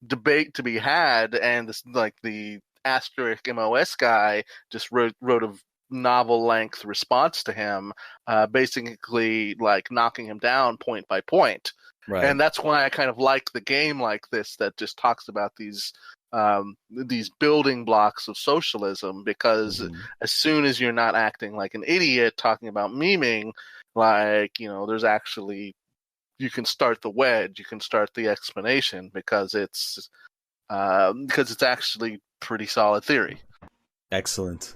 debate to be had, and this, like the asterisk MOS guy just wrote a novel length response to him, basically like knocking him down point by point. Right. And that's why I kind of like the game like this that just talks about these building blocks of socialism, because as soon as you're not acting like an idiot talking about memeing, like, there's actually, you can start the wedge, you can start the explanation, because it's actually pretty solid theory. Excellent.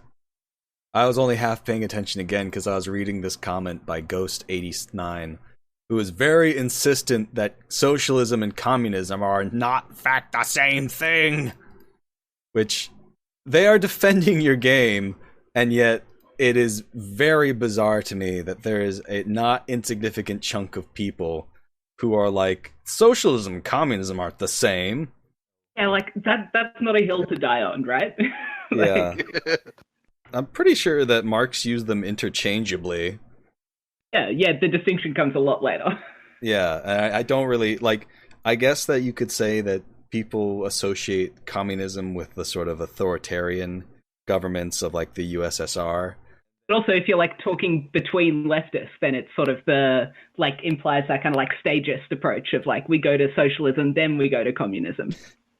I was only half paying attention again because I was reading this comment by Ghost89, who is very insistent that socialism and communism are not, in fact, the same thing. Which, they are defending your game, and yet it is very bizarre to me that there is a not insignificant chunk of people who are like, socialism and communism aren't the same. Yeah, like, that's not a hill to die on, right? Yeah. I'm pretty sure that Marx used them interchangeably. Yeah, the distinction comes a lot later. Yeah, I don't really, like, I guess that you could say that people associate communism with the sort of authoritarian governments of like the USSR. But also, if you're like talking between leftists, then it's sort of implies that kind of like stagist approach of like we go to socialism, then we go to communism.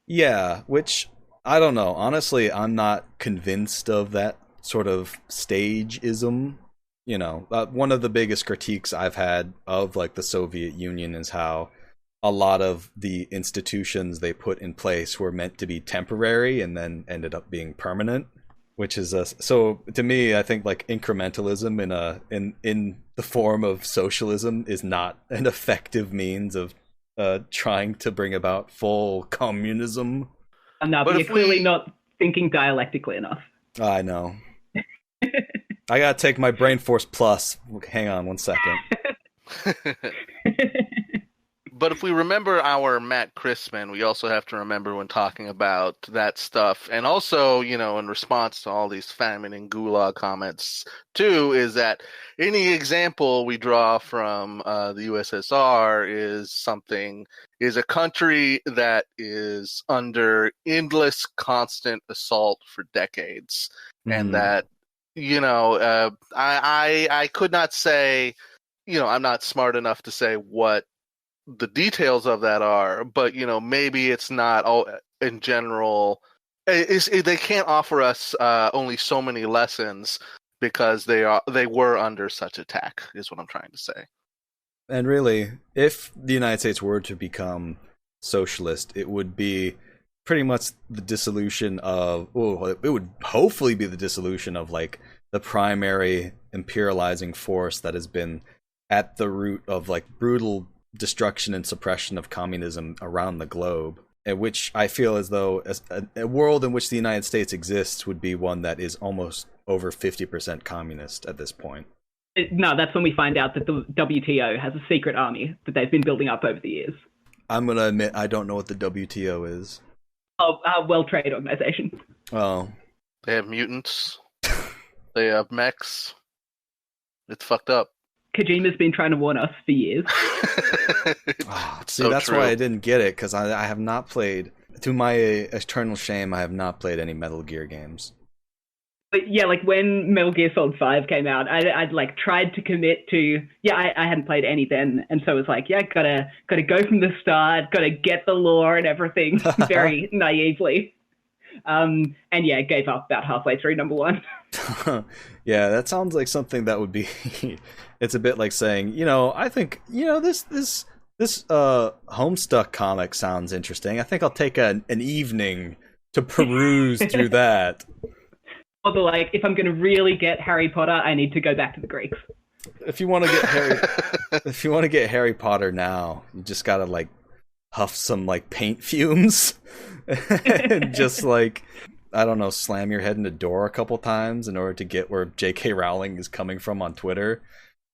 Yeah, which I don't know. Honestly, I'm not convinced of that sort of stageism. You know, one of the biggest critiques I've had of like the Soviet Union is how a lot of the institutions they put in place were meant to be temporary and then ended up being permanent. Which is so to me, I think like incrementalism in the form of socialism is not an effective means of trying to bring about full communism. No, but you're clearly not thinking dialectically enough. I know. I gotta take my Brain Force Plus. Hang on 1 second. But if we remember our Matt Christman, we also have to remember when talking about that stuff, and also, you know, in response to all these famine and gulag comments, too, is that any example we draw from the USSR is a country that is under endless, constant assault for decades, and that, you know, I could not say, you know, I'm not smart enough to say what the details of that are, but you know, maybe it's not all in general. They can't offer us only so many lessons because they were under such attack. Is what I'm trying to say. And really, if the United States were to become socialist, it would be pretty much the dissolution of. It would hopefully be the dissolution of like the primary imperializing force that has been at the root of like brutal destruction and suppression of communism around the globe, which I feel as though a world in which the United States exists would be one that is almost over 50% communist at this point. No, that's when we find out that the WTO has a secret army that they've been building up over the years. I'm going to admit I don't know what the WTO is. Oh, World Trade Organization. Oh. They have mutants. They have mechs. It's fucked up. Kojima's been trying to warn us for years. See, that's true. Why I didn't get it, because I have not played, to my eternal shame, I have not played any Metal Gear games. But yeah, like when Metal Gear Solid 5 came out, I'd like tried to commit to, I hadn't played any then, and so it was like, gotta go from the start, gotta get the lore and everything very naively. And yeah, gave up about halfway through number 1. Yeah, that sounds like something that would be. It's a bit like saying, you know, I think, you know, this Homestuck comic sounds interesting. I think I'll take an evening to peruse through that. Although, like, if I'm going to really get Harry Potter, I need to go back to the Greeks. If you want to get Harry Potter now, you just gotta like huff some like paint fumes and just like, I don't know, slam your head in a door a couple times in order to get where J.K. Rowling is coming from on Twitter.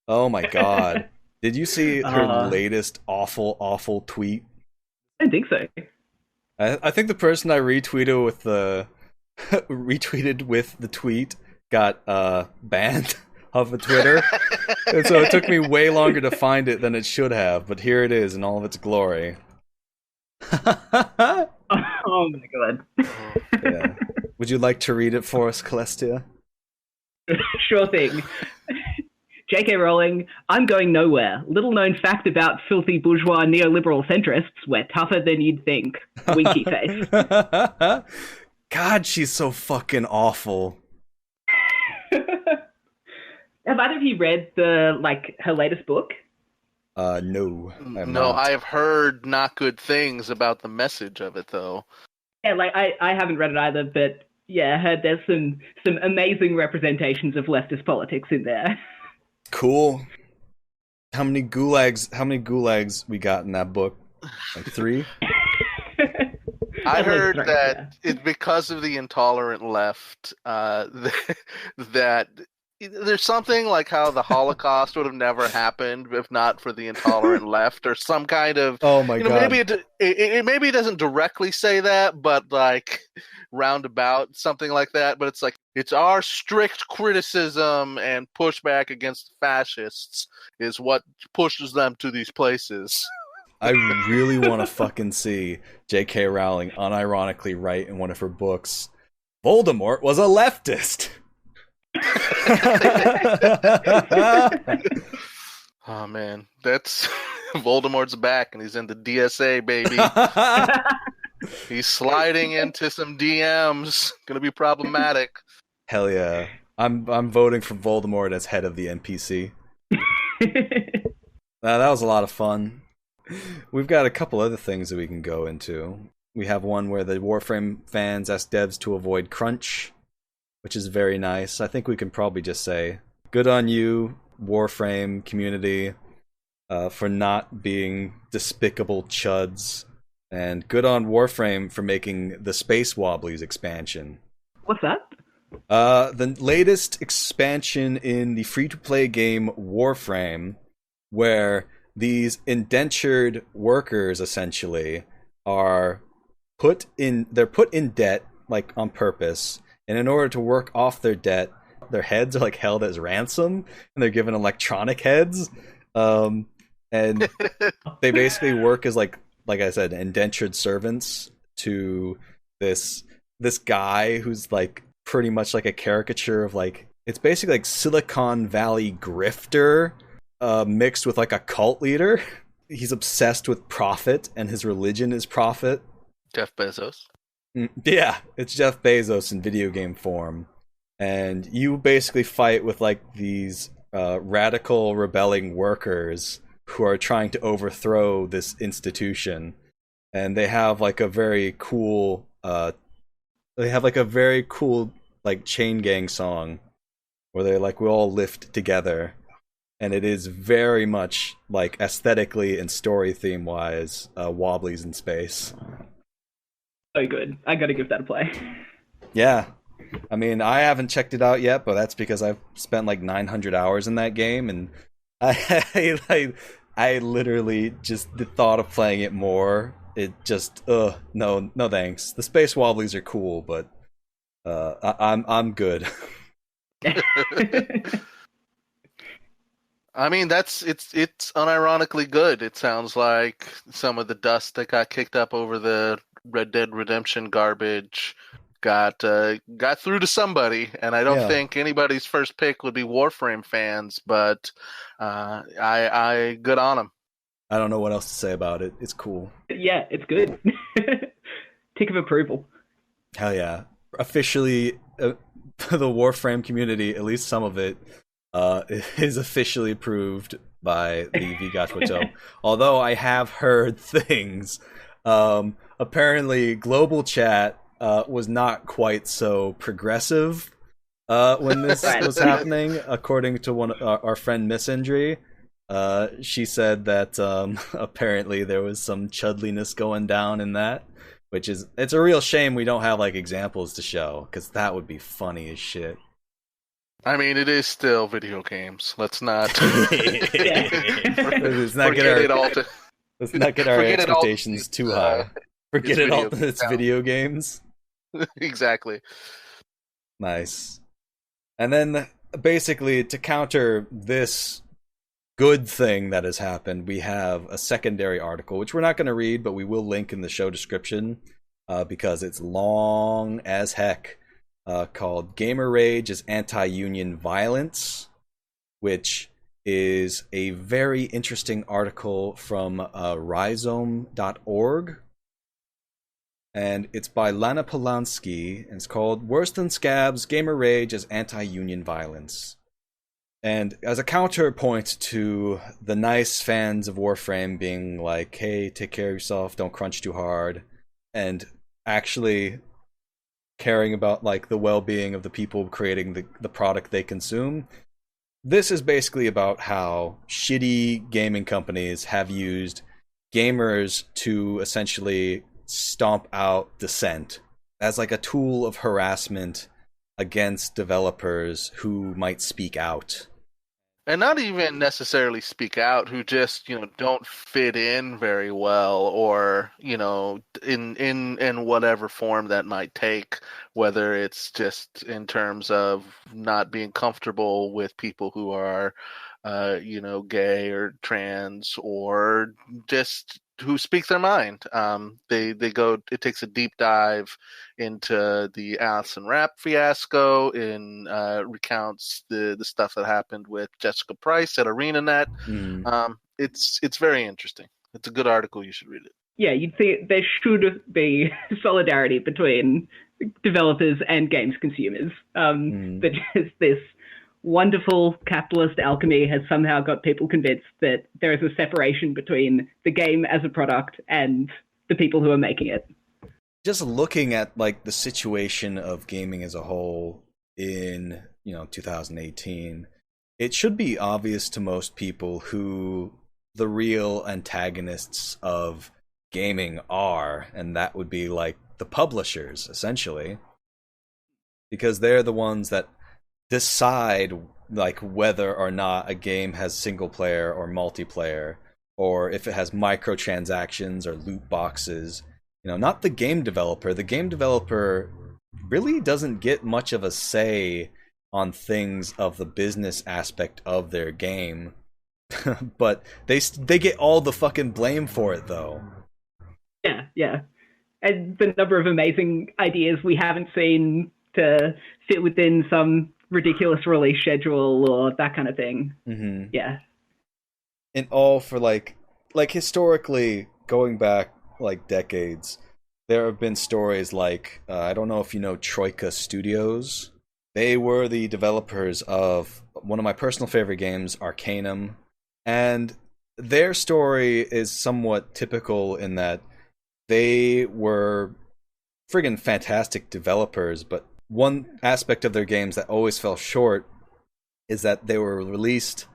Oh my god. Did you see her latest awful tweet? I don't think so. I think the person I retweeted with the tweet got banned off of Twitter. And so it took me way longer to find it than it should have, but here it is in all of its glory. Oh my god. Yeah. Would you like to read it for us, Celestia? Sure thing. J.K. Rowling, I'm going nowhere. Little known fact about filthy bourgeois neoliberal centrists, we're tougher than you'd think. Winky face. God, she's so fucking awful. Have either of you read her latest book? No. I've heard not good things about the message of it, though. Yeah, like I haven't read it either, but yeah, I heard there's some amazing representations of leftist politics in there. Cool. How many gulags we got in that book? Like 3? I heard that it's because of the intolerant left that there's something like how the Holocaust would have never happened if not for the intolerant left, or some kind of. Oh my god! Maybe it doesn't directly say that, but like roundabout something like that. But it's like it's our strict criticism and pushback against fascists is what pushes them to these places. I really want to fucking see J.K. Rowling unironically write in one of her books Voldemort was a leftist. Oh man, that's Voldemort's back, and he's in the DSA, baby. He's sliding into some DMs. Gonna be problematic. Hell yeah! I'm voting for Voldemort as head of the NPC. That was a lot of fun. We've got a couple other things that we can go into. We have one where the Warframe fans ask devs to avoid crunch, which is very nice. I think we can probably just say, good on you, Warframe community, for not being despicable chuds. And good on Warframe for making the Space Wobblies expansion. What's that? The latest expansion in the free-to-play game Warframe, where these indentured workers essentially are put in debt, like on purpose, and in order to work off their debt, their heads are like held as ransom, and they're given electronic heads, and they basically work as like I said, indentured servants to this guy who's like pretty much like a caricature of like, it's basically like Silicon Valley grifter mixed with like a cult leader. He's obsessed with profit, and his religion is profit. Jeff Bezos. Yeah, it's Jeff Bezos in video game form. And you basically fight with like these radical rebelling workers who are trying to overthrow this institution. And they have like a very cool like chain gang song where they're like, we all lift together. And it is very much like aesthetically and story theme wise Wobblies in space. So good. I gotta give that a play. Yeah. I mean, I haven't checked it out yet, but that's because I've spent like 900 hours in that game, and I literally just the thought of playing it more, it just no thanks. The Space Wobblies are cool, but I'm good. I mean, it's unironically good. It sounds like some of the dust that got kicked up over the Red Dead Redemption garbage got through to somebody, and I don't think anybody's first pick would be Warframe fans, but I good on them. I don't know what else to say about it. It's cool. Yeah, it's good. Tick of approval. Hell yeah. Officially, the Warframe community, at least some of it, is officially approved by the VGATWTOE. Although I have heard things. Apparently, global chat was not quite so progressive when this was happening, according to our friend Miss Indri. She said that apparently there was some chudliness going down in that, which is, it's a real shame we don't have like examples to show, because that would be funny as shit. I mean, it is still video games. Let's not let's not get our expectations too high. Forget it all. It's video games. Exactly. Nice. And then basically to counter this good thing that has happened, we have a secondary article, which we're not going to read, but we will link in the show description because it's long as heck, called Gamer Rage is Anti-Union Violence, which is a very interesting article from rhizome.org. And it's by Lana Polanski, and it's called Worse Than Scabs, Gamer Rage as Anti-Union Violence. And as a counterpoint to the nice fans of Warframe being like, hey, take care of yourself, don't crunch too hard, and actually caring about like the well-being of the people creating the product they consume, this is basically about how shitty gaming companies have used gamers to essentially stomp out dissent as like a tool of harassment against developers who might speak out. And not even necessarily speak out, who just, don't fit in very well, or, in whatever form that might take, whether it's just in terms of not being comfortable with people who are, gay or trans, or just who speak their mind. They go. It takes a deep dive into the Allison Rapp fiasco, and recounts the stuff that happened with Jessica Price at ArenaNet. It's very interesting. It's a good article. You should read it. Yeah, you'd see there should be solidarity between developers and games consumers. But just this wonderful capitalist alchemy has somehow got people convinced that there is a separation between the game as a product and the people who are making it. Just looking at like the situation of gaming as a whole in 2018, it should be obvious to most people who the real antagonists of gaming are, and that would be like the publishers, essentially, because they're the ones that decide like whether or not a game has single player or multiplayer, or if it has microtransactions or loot boxes. Not the game developer. The game developer really doesn't get much of a say on things of the business aspect of their game. But they get all the fucking blame for it, though. Yeah. And the number of amazing ideas we haven't seen to fit within some ridiculous release schedule or that kind of thing. Mm-hmm. Yeah. And all for like historically, going back like decades, there have been stories like, I don't know if you know Troika Studios. They were the developers of one of my personal favorite games, Arcanum. And their story is somewhat typical in that they were friggin' fantastic developers, but one aspect of their games that always fell short is that they were released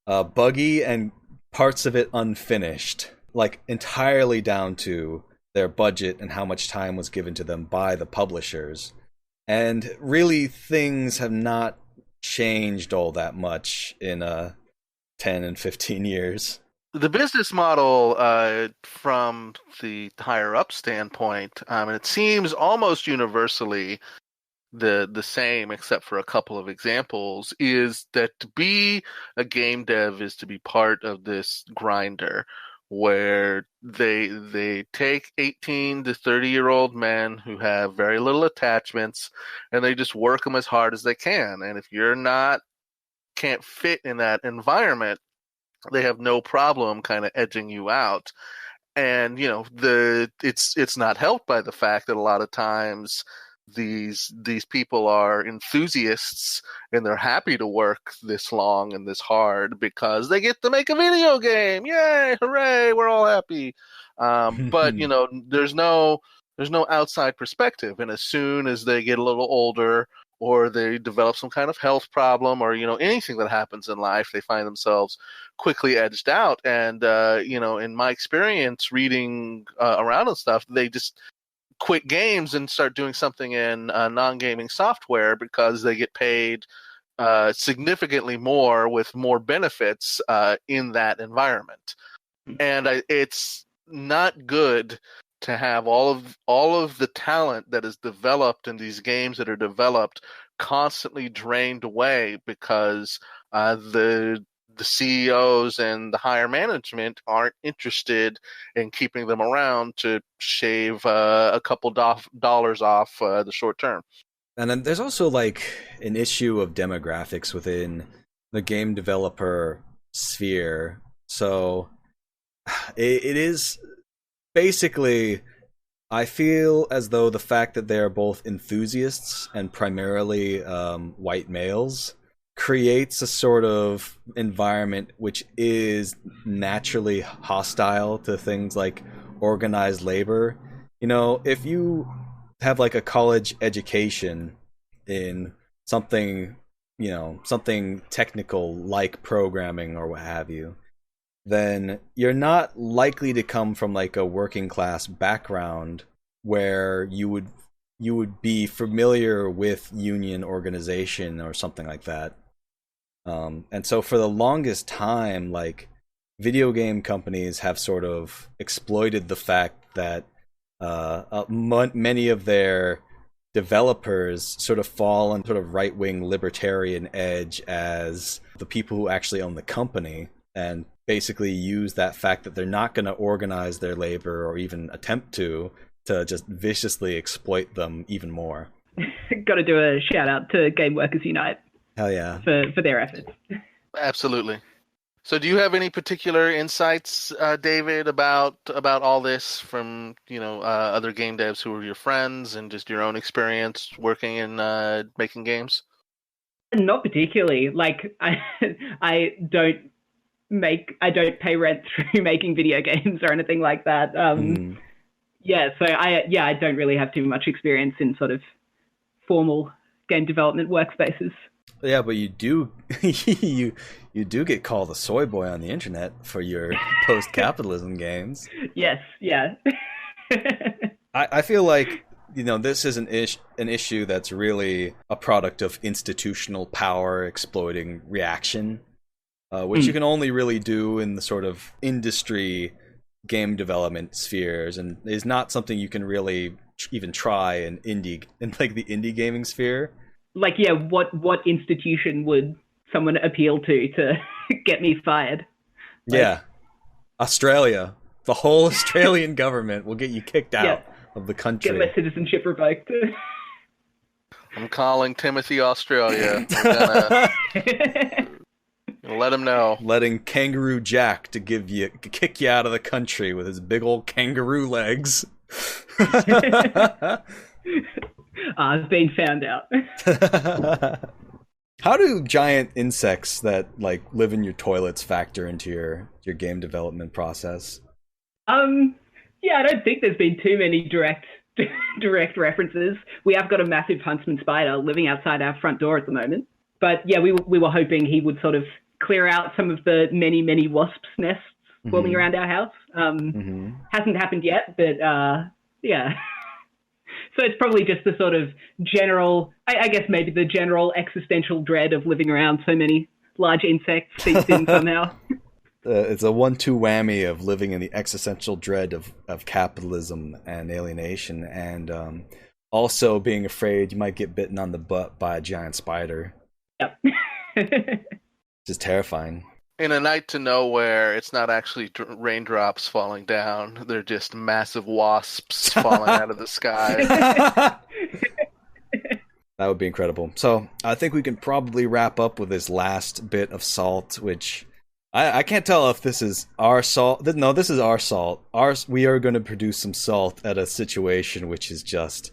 buggy and parts of it unfinished, like entirely down to their budget and how much time was given to them by the publishers. And really, things have not changed all that much in 10 and 15 years. The business model from the higher up standpoint, and it seems almost universally the same, except for a couple of examples, is that to be a game dev is to be part of this grinder where they take 18 to 30-year-old men who have very little attachments and they just work them as hard as they can. And if you're can't fit in that environment, they have no problem kind of edging you out. And it's not helped by the fact that a lot of times these people are enthusiasts and they're happy to work this long and this hard because they get to make a video game. Yay, hooray, we're all happy. But there's no outside perspective, and as soon as they get a little older or they develop some kind of health problem or anything that happens in life, they find themselves quickly edged out. And in my experience reading around and stuff, they just quit games and start doing something in non-gaming software because they get paid significantly more with more benefits in that environment. And it's not good to have all of the talent that is developed in these games that are developed constantly drained away because the CEOs and the higher management aren't interested in keeping them around to shave a couple dollars off the short term. And then there's also like an issue of demographics within the game developer sphere. So it is basically, I feel as though the fact that they're both enthusiasts and primarily white males creates a sort of environment which is naturally hostile to things like organized labor. If you have like a college education in something, something technical like programming or what have you, then you're not likely to come from like a working class background where you would be familiar with union organization or something like that. And so for the longest time, like video game companies have sort of exploited the fact that many of their developers sort of fall on sort of right-wing libertarian edge as the people who actually own the company. And basically use that fact that they're not going to organize their labor or even attempt to just viciously exploit them even more. Got to do a shout out to Game Workers Unite. Hell yeah. For their efforts. Absolutely. So do you have any particular insights, David, about all this from, other game devs who are your friends and just your own experience working in making games? Not particularly. Like, I don't pay rent through making video games or anything like that. Yeah, so I don't really have too much experience in sort of formal game development workspaces. Yeah, but you do you do get called a soy boy on the internet for your post-capitalism games. Yes, yeah. I feel like, this is an issue that's really a product of institutional power exploiting reaction, which you can only really do in the sort of industry game development spheres, and is not something you can really even try in the indie gaming sphere. Like, yeah, what institution would someone appeal to get me fired? Yeah. Australia. The whole Australian government will get you kicked out of the country. Get my citizenship revoked. I'm calling Timothy Australia. I'm gonna let him know. Letting Kangaroo Jack to kick you out of the country with his big old kangaroo legs. I've been found out. How do giant insects that live in your toilets factor into your game development process? Yeah, I don't think there's been too many direct references. We have got a massive huntsman spider living outside our front door at the moment. But yeah, we were hoping he would sort of clear out some of the many wasps' nests swarming around our house. Hasn't happened yet, but yeah. So it's probably just the sort of general, I guess maybe the general existential dread of living around so many large insects seeps in somehow. It's a 1-2 whammy of living in the existential dread of capitalism and alienation, and also being afraid you might get bitten on the butt by a giant spider. Yep. Just terrifying. In A Night to Nowhere, it's not actually raindrops falling down. They're just massive wasps falling out of the sky. That would be incredible. So I think we can probably wrap up with this last bit of salt, which I can't tell if this is our salt. No, this is our salt. We are going to produce some salt at a situation which is just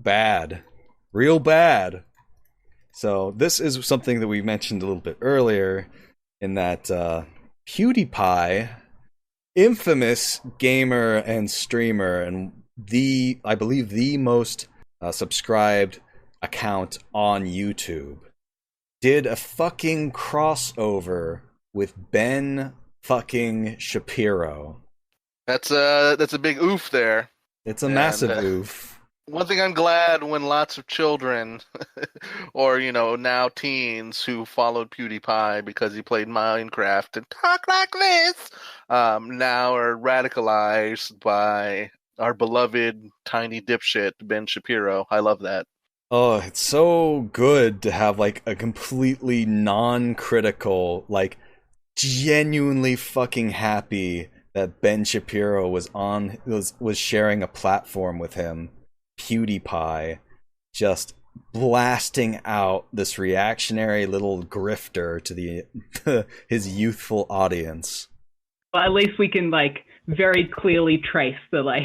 bad. Real bad. So this is something that we mentioned a little bit earlier, in that PewDiePie, infamous gamer and streamer, and I believe the most subscribed account on YouTube, did a fucking crossover with Ben fucking Shapiro. That's a big oof there. It's a massive oof. One thing I'm glad when lots of children, or, now teens who followed PewDiePie because he played Minecraft and talk like this, now are radicalized by our beloved tiny dipshit, Ben Shapiro. I love that. Oh, it's so good to have, a completely non-critical, genuinely fucking happy that Ben Shapiro was sharing a platform with him. PewDiePie, just blasting out this reactionary little grifter to his youthful audience. Well, at least we can very clearly trace the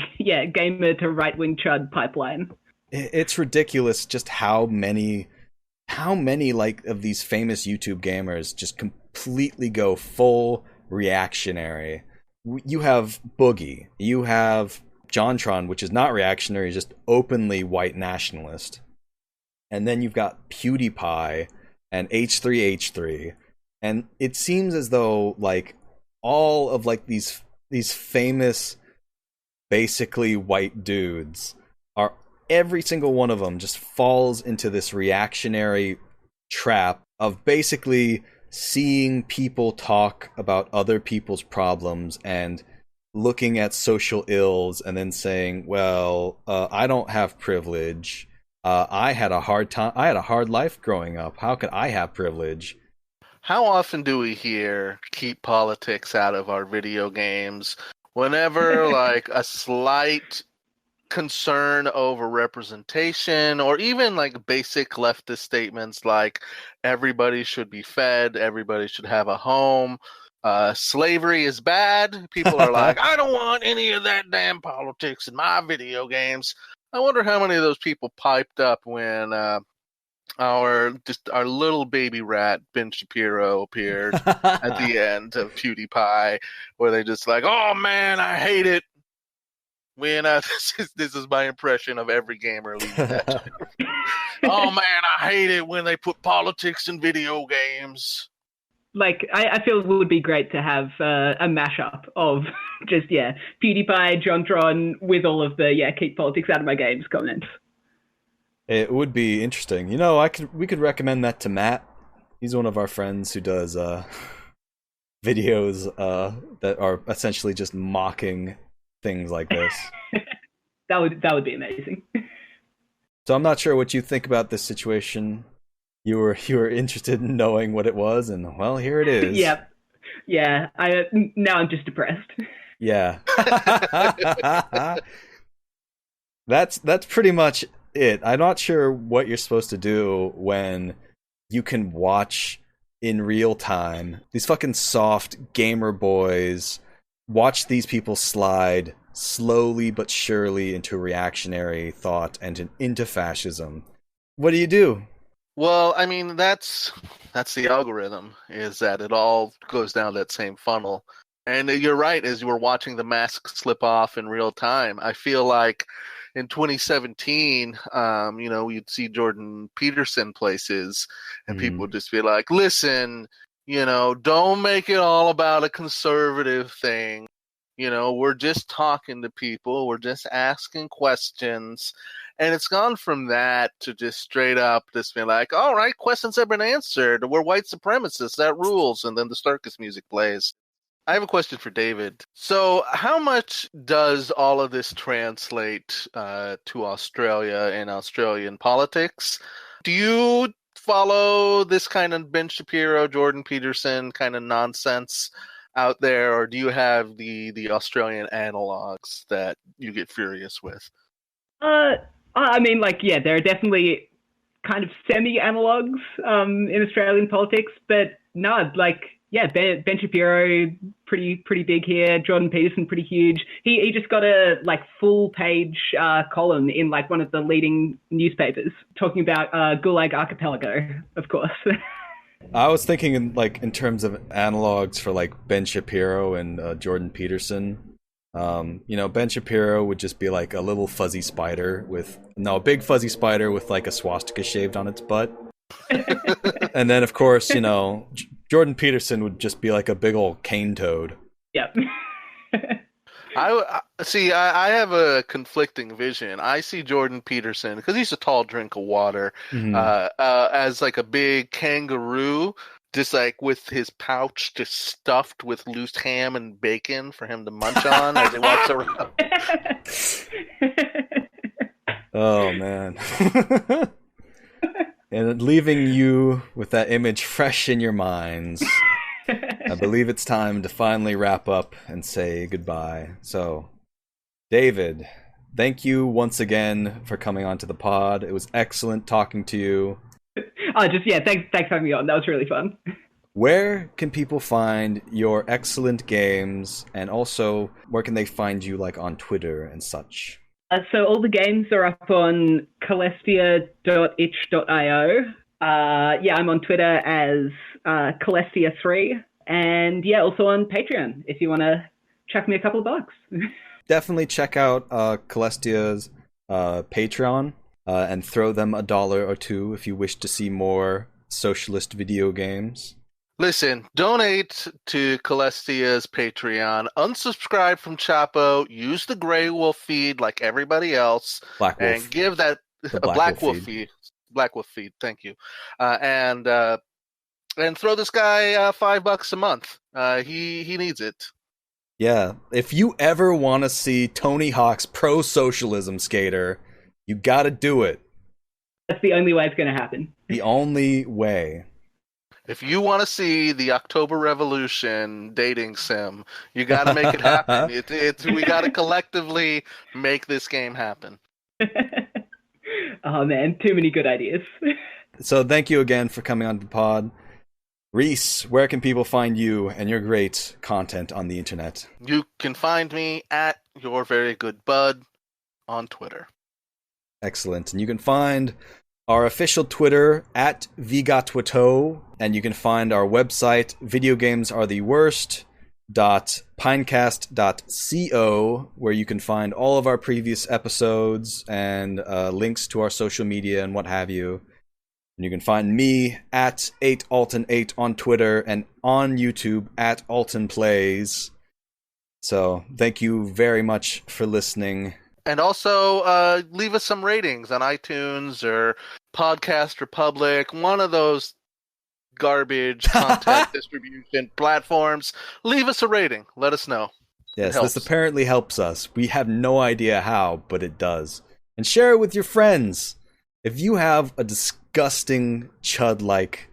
gamer to right wing chud pipeline. It's ridiculous just how many of these famous YouTube gamers just completely go full reactionary. You have Boogie, you have JonTron, which is not reactionary, just openly white nationalist. And then you've got PewDiePie and H3H3. And it seems as though all of these famous basically white dudes are, every single one of them just falls into this reactionary trap of basically seeing people talk about other people's problems and looking at social ills and then saying, well, I don't have privilege. I had a hard life growing up. How could I have privilege? how often do we hear keep politics out of our video games? Whenever like a slight concern over representation, or even like basic leftist statements like everybody should be fed, everybody should have a home, slavery is bad, people are like, I don't want any of that damn politics in my video games. I wonder how many of those people piped up when our little baby rat Ben Shapiro appeared at the end of PewDiePie, where they just like, oh man, I hate it. When this is my impression of every gamer leaving that. Oh man, I hate it when they put politics in video games. Like, I feel it would be great to have a mashup of just, PewDiePie, JonTron, with all of the, keep politics out of my games comments. It would be interesting. You know, we could recommend that to Matt. He's one of our friends who does videos that are essentially just mocking things like this. That would be amazing. So I'm not sure what you think about this situation. You were interested in knowing what it was, and well, here it is. Yep. Yeah. Now I'm just depressed. Yeah. That's pretty much it. I'm not sure what you're supposed to do when you can watch in real time these fucking soft gamer boys watch these people slide slowly but surely into reactionary thought and into fascism. What do you do? Well, I mean, that's the algorithm, is that it all goes down that same funnel. And you're right, as you were watching the mask slip off in real time, I feel like in 2017, you'd see Jordan Peterson places, and people would just be like, listen, don't make it all about a conservative thing. We're just talking to people. We're just asking questions. And it's gone from that to just straight up just being like, all right, questions have been answered. We're white supremacists. That rules. And then the circus music plays. I have a question for David. So how much does all of this translate to Australia and Australian politics? Do you follow this kind of Ben Shapiro, Jordan Peterson kind of nonsense out there, or do you have the Australian analogs that you get furious with? I mean, there are definitely kind of semi-analogs in Australian politics, but no, Ben Shapiro, pretty big here. Jordan Peterson, pretty huge. He just got a full page column in one of the leading newspapers talking about Gulag Archipelago, of course. I was thinking in terms of analogs for Ben Shapiro and Jordan Peterson. Ben Shapiro would just be a little fuzzy spider a big fuzzy spider with a swastika shaved on its butt. And then of course, Jordan Peterson would just be a big old cane toad. Yep. I see. I have a conflicting vision. I see Jordan Peterson, because he's a tall drink of water, as a big kangaroo, just with his pouch just stuffed with loose ham and bacon for him to munch on as he walks around. Oh man. And leaving you with that image fresh in your minds, I believe it's time to finally wrap up and say goodbye. So, David, thank you once again for coming onto the pod. It was excellent talking to you. Thanks for having me on. That was really fun. Where can people find your excellent games, and also where can they find you on Twitter and such? So all the games are up on celestia.itch.io. I'm on Twitter as Celestia3. And also on Patreon if you want to chuck me a couple of bucks. Definitely check out Celestia's Patreon and throw them $1 or $2 if you wish to see more socialist video games. Listen, donate to Celestia's Patreon, unsubscribe from Chapo, use the Grey Wolf feed like everybody else, Black Wolf. And give that Black Wolf feed. Black Wolf feed, thank you. And throw this guy $5 a month. He needs it. Yeah, if you ever want to see Tony Hawk's Pro Socialism skater, you got to do it. That's the only way it's going to happen. The only way. If you want to see the October Revolution dating sim, you got to make it happen. We got to collectively make this game happen. Oh man, too many good ideas. So thank you again for coming on the pod. Reese, where can people find you and your great content on the internet? You can find me at Your Very Good Bud on Twitter. Excellent. And you can find our official Twitter at VGATWTOE, and you can find our website, videogamesartheworst.pinecast.co, where you can find all of our previous episodes and links to our social media and what have you. And you can find me at 8alton8 on Twitter and on YouTube at Alton Plays. So thank you very much for listening. And also leave us some ratings on iTunes or Podcast Republic, one of those garbage content distribution platforms. Leave us a rating. Let us know. Yes, this apparently helps us. We have no idea how, but it does. And share it with your friends. If you have a disgusting chud-like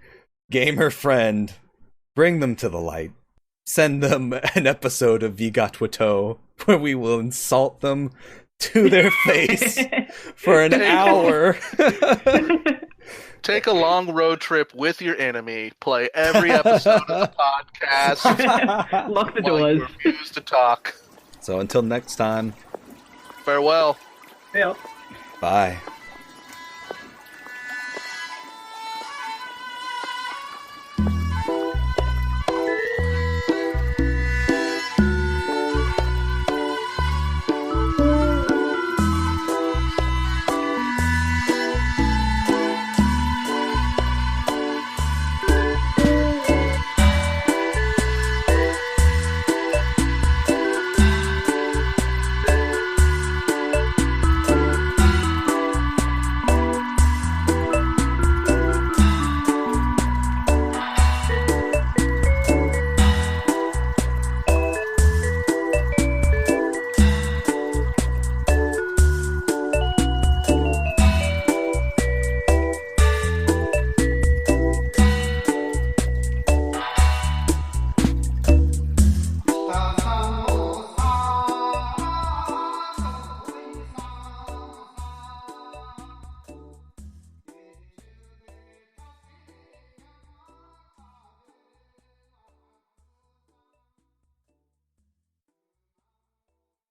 gamer friend, bring them to the light. Send them an episode of VGATWTOE where we will insult them to their face for an hour. Take a long road trip with your enemy. Play every episode of the podcast. Lock the doors. You refuse to talk. So until next time. Farewell. Yeah. Bye.